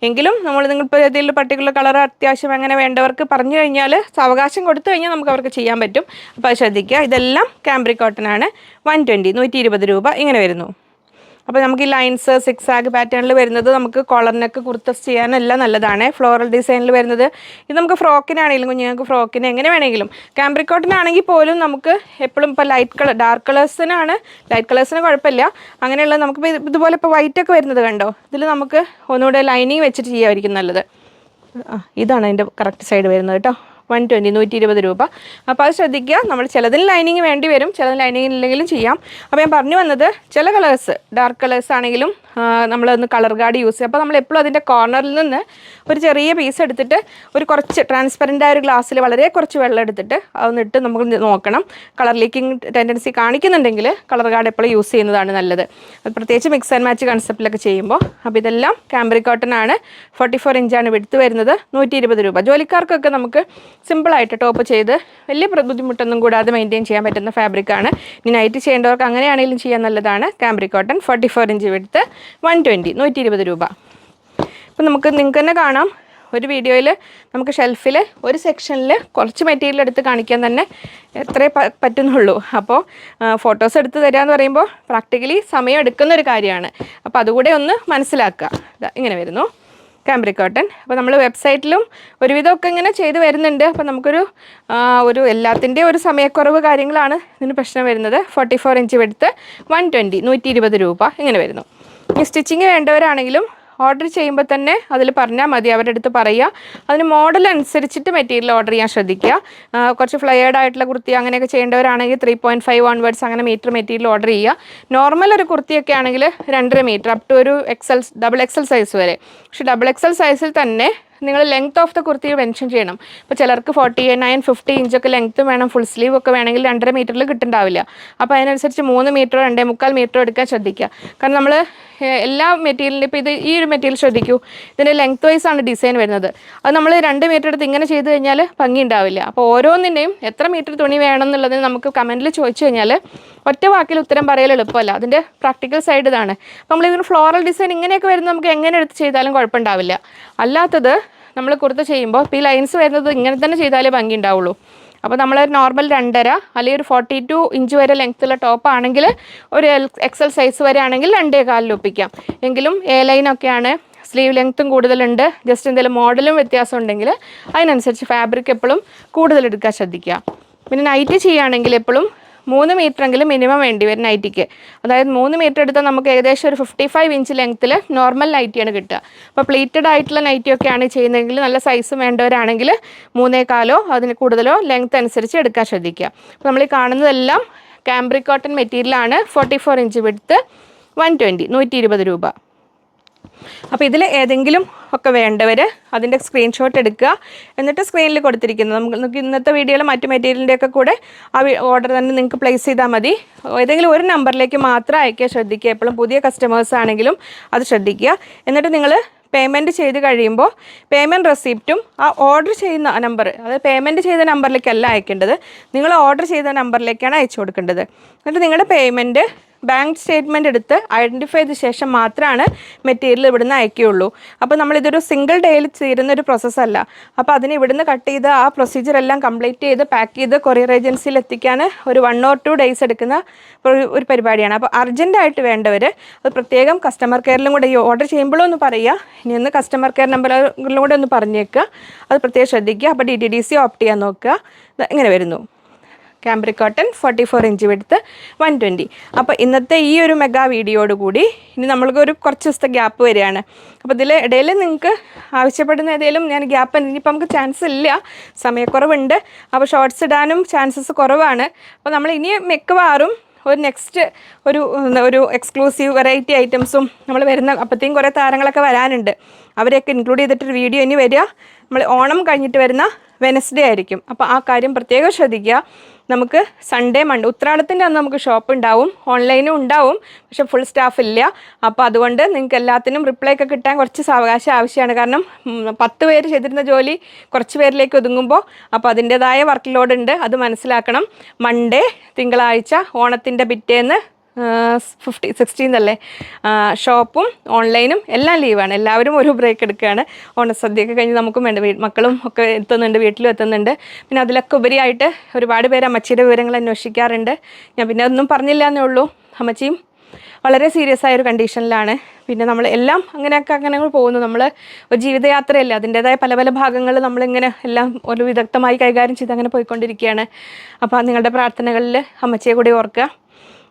എങ്കിലും നമ്മൾ നിങ്ങളിപ്പോൾ ഏതെങ്കിലും പർട്ടിക്കുലർ കളർ അത്യാവശ്യം അങ്ങനെ വേണ്ടവർക്ക് പറഞ്ഞു കഴിഞ്ഞാൽ, അവകാശം കൊടുത്തു കഴിഞ്ഞാൽ നമുക്ക് അവർക്ക് ചെയ്യാൻ പറ്റും. അപ്പോൾ അത് ശ്രദ്ധിക്കുക. ഇതെല്ലാം കാംബ്രിക് കോട്ടൺ ആണ്. 120 രൂപ ഇങ്ങനെ വരുന്നു. അപ്പോൾ നമുക്ക് ഈ ലൈൻസ് സിക്സാഗ് പാറ്റേണിൽ വരുന്നത് നമുക്ക് കോളറിനൊക്കെ കുർത്തസ് ചെയ്യാനെല്ലാം നല്ലതാണ്. ഫ്ലോറൽ ഡിസൈനിൽ വരുന്നത് ഇത് നമുക്ക് ഫ്രോക്കിനാണെങ്കിലും കുഞ്ഞുങ്ങൾക്ക് ഫ്രോക്കിന് എങ്ങനെ വേണമെങ്കിലും. കാംബ്രിക് കോട്ടൺ ആണെങ്കിൽ പോലും നമുക്ക് എപ്പോഴും ഇപ്പോൾ ഡാർക്ക് കളേഴ്സിന് കുഴപ്പമില്ല. അങ്ങനെയുള്ള നമുക്കിപ്പോൾ ഇതുപോലെ ഇപ്പോൾ വൈറ്റ് ഒക്കെ വരുന്നത് കണ്ടോ, ഇതിൽ നമുക്ക് ഒന്നുകൂടെ ലൈനിങ് വെച്ചിട്ട് ചെയ്യാമായിരിക്കും നല്ലത്. ഇതാണ് അതിൻ്റെ കറക്റ്റ് സൈഡ് വരുന്നത് കേട്ടോ. 120 രൂപ. അപ്പോൾ അത് ശ്രദ്ധിക്കുക. നമ്മൾ ചിലതിന് ലൈനിങ് വേണ്ടി വരും, ചിലതിന് ലൈനിങ് ഇല്ലെങ്കിലും ചെയ്യാം. അപ്പോൾ ഞാൻ പറഞ്ഞു വന്നത്, ചില കളേഴ്സ് ഡാർക്ക് കളേഴ്സ് ആണെങ്കിലും നമ്മളൊന്ന് കളർ ഗാർഡ് യൂസ് ചെയ്യുക. അപ്പോൾ നമ്മൾ എപ്പോഴും അതിൻ്റെ കോർണറിൽ നിന്ന് ഒരു ചെറിയ പീസ് എടുത്തിട്ട് ഒരു കുറച്ച് ട്രാൻസ്പെറൻ്റ് ആയ ഒരു ഗ്ലാസ്സിൽ വളരെ കുറച്ച് വെള്ളം എടുത്തിട്ട് അതൊന്നിട്ട് നമുക്ക് നോക്കണം. കളർ ലീക്കിംഗ് ടെൻഡൻസി കാണിക്കുന്നുണ്ടെങ്കിൽ കളർ ഗാർഡ് എപ്പോഴും യൂസ് ചെയ്യുന്നതാണ് നല്ലത്. അത് പ്രത്യേകിച്ച് മിക്സ് ആൻഡ് മാച്ച് കൺസെപ്റ്റിലൊക്കെ ചെയ്യുമ്പോൾ. അപ്പോൾ ഇതെല്ലാം കാംബ്രിക് കോട്ടൺ ആണ്. 44 ഇഞ്ചാണ് വിഡ്ത്ത് വരുന്നത്, 120 രൂപ. ജോലിക്കാർക്കൊക്കെ നമുക്ക് സിമ്പിളായിട്ട് ടോപ്പ് ചെയ്ത് വലിയ ബുദ്ധിമുട്ടൊന്നും കൂടാതെ മെയിൻറ്റെയിൻ ചെയ്യാൻ പറ്റുന്ന ഫാബ്രിക്കാണ്. ഇനി നൈറ്റ് ചെയ്യേണ്ടവർക്ക് അങ്ങനെയാണെങ്കിലും ചെയ്യാൻ നല്ലതാണ്. കാംബ്രിക് കോട്ടൺ 44 ഇഞ്ച് വിഡ്ത്ത്, 120 രൂപ. അപ്പോൾ നിങ്ങൾക്ക് തന്നെ കാണാം, ഒരു വീഡിയോയിൽ നമുക്ക് ഷെൽഫിൽ ഒരു സെക്ഷനിൽ കുറച്ച് മെറ്റീരിയൽ എടുത്ത് കാണിക്കാൻ തന്നെ എത്രയേ പറ്റുന്നുള്ളൂ. അപ്പോൾ ഫോട്ടോസ് എടുത്ത് തരിക എന്ന് പറയുമ്പോൾ പ്രാക്ടിക്കലി സമയം എടുക്കുന്നൊരു കാര്യമാണ്. അപ്പോൾ അതുകൂടെ ഒന്ന് മനസ്സിലാക്കുക. ഇങ്ങനെ വരുന്നു കാംബ്രിക് കോട്ടൺ. അപ്പോൾ നമ്മൾ വെബ്സൈറ്റിലും ഒരുവിധമൊക്കെ ഇങ്ങനെ ചെയ്ത് വരുന്നുണ്ട്. അപ്പോൾ നമുക്കൊരു എല്ലാത്തിൻ്റെയും ഒരു സമയക്കുറവ് കാര്യങ്ങളാണ് ഇതിന് പ്രശ്നം വരുന്നത്. 44 ഇഞ്ച് വിഡ്ത്ത്, 120 രൂപ ഇങ്ങനെ വരുന്നു. ഈ സ്റ്റിച്ചിങ് വേണ്ടവരാണെങ്കിലും ഓർഡർ ചെയ്യുമ്പോൾ തന്നെ അതിൽ പറഞ്ഞാൽ മതി, അവരുടെ അടുത്ത് പറയുക. അതിന് മോഡൽ അനുസരിച്ചിട്ട് മെറ്റീരിയൽ ഓർഡർ ചെയ്യാൻ ശ്രദ്ധിക്കുക. കുറച്ച് ഫ്ലയേർഡ് ആയിട്ടുള്ള കുർത്തി അങ്ങനെയൊക്കെ ചെയ്യേണ്ടവരാണെങ്കിൽ 3.5 ഓൺവേർഡ്സ് അങ്ങനെ മീറ്റർ മെറ്റീരിയൽ ഓർഡർ ചെയ്യുക. നോർമൽ ഒരു കുർത്തിയൊക്കെ ആണെങ്കിൽ 2.5 മീറ്റർ അപ് ടു ഒരു ഡബിൾ എക്സൽ സൈസ് വരെ. പക്ഷേ ഡബിൾ എക്സൽ സൈസിൽ തന്നെ നിങ്ങൾ length of the kurti mention ചെയ്യണം. ഇപ്പോൾ ചിലർക്ക് 49, 50 ഇഞ്ചൊക്കെ ലെങ്ത്തും വേണം, ഫുൾ സ്ലീവ് ഒക്കെ വേണമെങ്കിൽ 2.5 മീറ്ററിൽ കിട്ടുന്നുണ്ടാവില്ല. അപ്പോൾ അതിനനുസരിച്ച് 3 മീറ്ററോ 2.25 മീറ്ററോ എടുക്കാൻ ശ്രദ്ധിക്കുക. കാരണം നമ്മൾ എല്ലാ മെറ്റീരിയലിൻ്റെ ഇപ്പോൾ ഈ ഒരു മെറ്റീരിയൽ ശ്രദ്ധിക്കൂ, ഇതിൻ്റെ ലെങ്ത് വൈസ് ആണ് ഡിസൈൻ വരുന്നത്. അത് നമ്മൾ 2 മീറ്റർ എടുത്ത് ഇങ്ങനെ ചെയ്ത് കഴിഞ്ഞാൽ ഭംഗി ഉണ്ടാവില്ല. അപ്പോൾ ഓരോന്നിൻ്റെയും എത്ര മീറ്റർ തുണി വേണം എന്നുള്ളതിന് നമുക്ക് കമൻറ്റിൽ ചോദിച്ചു കഴിഞ്ഞാൽ ഒറ്റ വാക്കിൽ ഉത്തരം പറയൽ എളുപ്പമല്ല. അതിൻ്റെ പ്രാക്ടിക്കൽ സൈഡ് ഇതാണ്. അപ്പോൾ നമ്മളിതിന് ഫ്ലോറൽ ഡിസൈൻ ഇങ്ങനെയൊക്കെ വരുന്നത് നമുക്ക് എങ്ങനെ എടുത്ത് ചെയ്താലും കുഴപ്പമുണ്ടാവില്ല. അല്ലാത്തത് നമ്മൾ കുർത്ത ചെയ്യുമ്പോൾ ഇപ്പോൾ ഈ ലൈൻസ് വരുന്നത് ഇങ്ങനെ തന്നെ ചെയ്താലേ ഭംഗി ഉണ്ടാവുള്ളൂ. അപ്പോൾ നമ്മൾ നോർമൽ 2.5 അല്ലെങ്കിൽ ഒരു 42 ഇഞ്ച് വരെ ലെങ്ത്തുള്ള ടോപ്പ് ആണെങ്കിൽ ഒരു എക്സൽ സൈസ് വരെ ആണെങ്കിൽ 2.25 ഒപ്പിക്കാം. എങ്കിലും എ ലൈനൊക്കെയാണ്, സ്ലീവ് ലെങ്ത്തും കൂടുതലുണ്ട്, ജസ്റ്റ് എന്തെങ്കിലും മോഡലും വ്യത്യാസം ഉണ്ടെങ്കിൽ അതിനനുസരിച്ച് ഫാബ്രിക് എപ്പോഴും കൂടുതൽ എടുക്കാൻ ശ്രദ്ധിക്കുക. പിന്നെ നൈറ്റ് ചെയ്യുകയാണെങ്കിൽ എപ്പോഴും 3 മീറ്ററെങ്കിലും മിനിമം വേണ്ടി വരും നൈറ്റിക്ക്. അതായത് 3 മീറ്റർ എടുത്താൽ നമുക്ക് ഏകദേശം ഒരു 55 ഇഞ്ച് ലെങ്ത്തിൽ നോർമൽ നൈറ്റിയാണ് കിട്ടുക. അപ്പോൾ പ്ലീറ്റഡ് ആയിട്ടുള്ള നൈറ്റിയൊക്കെയാണ് ചെയ്യുന്നതെങ്കിൽ നല്ല സൈസ് വേണ്ടവരാണെങ്കിൽ 3.25 അതിന് കൂടുതലോ ലെങ്ത് അനുസരിച്ച് എടുക്കാൻ ശ്രദ്ധിക്കുക. അപ്പോൾ നമ്മൾ ഈ കാണുന്നതെല്ലാം കാംബ്രിക് കോട്ടൺ മെറ്റീരിയലാണ്. 44 ഇഞ്ച് വിഡ്ത്ത്, 120 രൂപ. അപ്പോൾ ഇതിൽ ഏതെങ്കിലും ഒക്കെ വേണ്ടവർ അതിൻ്റെ സ്ക്രീൻഷോട്ട് എടുക്കുക. എന്നിട്ട് സ്ക്രീനിൽ കൊടുത്തിരിക്കുന്നത് നമുക്ക് ഇന്നത്തെ വീഡിയോയിൽ മറ്റു മെറ്റീരിയലിൻ്റെയൊക്കെ കൂടെ ആ ഓർഡർ തന്നെ നിങ്ങൾക്ക് പ്ലേസ് ചെയ്താൽ മതി. ഏതെങ്കിലും ഒരു നമ്പറിലേക്ക് മാത്രം അയക്കാൻ ശ്രദ്ധിക്കുക. എപ്പോഴും പുതിയ കസ്റ്റമേഴ്സ് ആണെങ്കിലും അത് ശ്രദ്ധിക്കുക. എന്നിട്ട് നിങ്ങൾ പേയ്മെൻറ്റ് ചെയ്ത് കഴിയുമ്പോൾ പേയ്മെൻറ്റ് റെസിപ്റ്റും ആ ഓർഡർ ചെയ്യുന്ന നമ്പർ, അതായത് പേയ്മെൻറ്റ് ചെയ്ത നമ്പറിലേക്കല്ല അയക്കേണ്ടത്, നിങ്ങൾ ഓർഡർ ചെയ്ത നമ്പറിലേക്കാണ് അയച്ചു കൊടുക്കേണ്ടത്. എന്നിട്ട് നിങ്ങളുടെ പേയ്മെൻറ്റ് ബാങ്ക് സ്റ്റേറ്റ്മെൻറ്റ് എടുത്ത് ഐഡൻറ്റിഫൈ ചെയ്ത ശേഷം മാത്രമാണ് മെറ്റീരിയൽ ഇവിടുന്ന് അയക്കുകയുള്ളൂ. അപ്പോൾ നമ്മളിതൊരു സിംഗിൾ ഡേയിൽ തീരുന്നൊരു പ്രോസസ്സല്ല. അപ്പോൾ അതിന് ഇവിടുന്ന് കട്ട് ചെയ്ത് ആ പ്രൊസീജിയർ എല്ലാം കംപ്ലീറ്റ് ചെയ്ത് പാക്ക് ചെയ്ത് കൊറിയർ ഏജൻസിയിൽ എത്തിക്കാൻ ഒരു 1 or 2 days എടുക്കുന്ന ഒരു പരിപാടിയാണ്. അപ്പോൾ അർജൻറ്റായിട്ട് വേണ്ടവർ അത് പ്രത്യേകം കസ്റ്റമർ കെയറിലും കൂടെ ഈ ഓർഡർ ചെയ്യുമ്പോഴും ഒന്ന് പറയുക, ഇനി ഒന്ന് കസ്റ്റമർ കെയർ നമ്പറിലും കൂടെ ഒന്ന് പറഞ്ഞേക്കുക, അത് പ്രത്യേകം ശ്രദ്ധിക്കുക. അപ്പോൾ DTDC ഓപ്റ്റ് ചെയ്യാൻ നോക്കുക. ഇങ്ങനെ വരുന്നു. Cambric cotton 44 inch width 120. അപ്പോൾ ഇന്നത്തെ ഈ ഒരു മെഗാ വീഡിയോയോട് കൂടി ഇനി നമ്മൾക്ക് കുറച്ച് ദിവസത്തെ ഗ്യാപ്പ് വരികയാണ്. അപ്പോൾ ഇതിൽ ഇടയിൽ നിങ്ങൾക്ക് ആവശ്യപ്പെടുന്ന ഏതെങ്കിലും ഞാൻ ഗ്യാപ്പ് ഇനിയിപ്പോൾ നമുക്ക് ചാൻസ് ഇല്ല, സമയക്കുറവുണ്ട്. അപ്പോൾ ഷോർട്സ് ഇടാനും ചാൻസസ് കുറവാണ്. അപ്പോൾ നമ്മൾ ഇനി മിക്കവാറും ഒരു നെക്സ്റ്റ് ഒരു എക്സ്ക്ലൂസീവ് വെറൈറ്റി ഐറ്റംസും നമ്മൾ വരുന്ന അപ്പോഴത്തേക്കും കുറേ താരങ്ങളൊക്കെ വരാനുണ്ട്. അവരെയൊക്കെ ഇൻക്ലൂഡ് ചെയ്തിട്ടൊരു വീഡിയോ ഇനി വരിക നമ്മൾ ഓണം കഴിഞ്ഞിട്ട് വരുന്ന വെനസ്ഡേ ആയിരിക്കും. അപ്പോൾ ആ കാര്യം പ്രത്യേകം ശ്രദ്ധിക്കുക. നമുക്ക് സൺഡേ മൺഡേ ഉത്രാടത്തിൻ്റെ അന്ന് നമുക്ക് ഷോപ്പ് ഉണ്ടാവും, ഓൺലൈനും ഉണ്ടാവും, പക്ഷെ ഫുൾ സ്റ്റാഫ് ഇല്ല. അപ്പോൾ അതുകൊണ്ട് നിങ്ങൾക്ക് എല്ലാത്തിനും റിപ്ലൈ ഒക്കെ കിട്ടാൻ കുറച്ച് സാവകാശം ആവശ്യമാണ്. കാരണം 10 പേര് ചെയ്തിരുന്ന ജോലി കുറച്ച് പേരിലേക്ക് ഒതുങ്ങുമ്പോൾ അപ്പോൾ അതിൻ്റേതായ വർക്ക് ലോഡ് ഉണ്ട്, അത് മനസ്സിലാക്കണം. മൺഡേ തിങ്കളാഴ്ച ഓണത്തിൻ്റെ പിറ്റേന്ന് 16th അല്ലേ, ഷോപ്പും ഓൺലൈനും എല്ലാം ലീവാണ്. എല്ലാവരും ഒരു ബ്രേക്ക് എടുക്കുകയാണ്. ഓണസദ്യയൊക്കെ കഴിഞ്ഞ് നമുക്കും വേണ്ട, മക്കളും ഒക്കെ എത്തുന്നുണ്ട്, വീട്ടിലും എത്തുന്നുണ്ട്. പിന്നെ അതിലൊക്കെ ഉപരിയായിട്ട് ഒരുപാട് പേര് അമ്മച്ചിയുടെ വിവരങ്ങൾ അന്വേഷിക്കാറുണ്ട്. ഞാൻ പിന്നെ ഒന്നും പറഞ്ഞില്ല എന്നേ ഉള്ളൂ. അമ്മച്ചിയും വളരെ സീരിയസ് ആയൊരു കണ്ടീഷനിലാണ്. പിന്നെ നമ്മൾ എല്ലാം അങ്ങനെ പോകുന്നു. നമ്മൾ ഒരു ജീവിതയാത്രയല്ല, അതിൻ്റേതായ പല പല ഭാഗങ്ങൾ നമ്മളിങ്ങനെ എല്ലാം ഒരു വിദഗ്ധമായി കൈകാര്യം ചെയ്ത് അങ്ങനെ പോയിക്കൊണ്ടിരിക്കുകയാണ്. അപ്പോൾ നിങ്ങളുടെ പ്രാർത്ഥനകളിൽ അമ്മച്ചിയെ കൂടി ഓർക്കുക.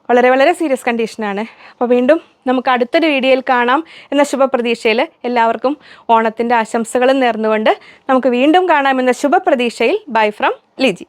വളരെ വളരെ സീരിയസ് കണ്ടീഷനാണ്. അപ്പോൾ വീണ്ടും നമുക്ക് അടുത്തൊരു വീഡിയോയിൽ കാണാം എന്ന ശുഭപ്രതീക്ഷയിൽ എല്ലാവർക്കും ഓണത്തിൻ്റെ ആശംസകളും നേർന്നുകൊണ്ട് നമുക്ക് വീണ്ടും കാണാമെന്ന ശുഭപ്രതീക്ഷയിൽ ബൈ ഫ്രം ലിജി.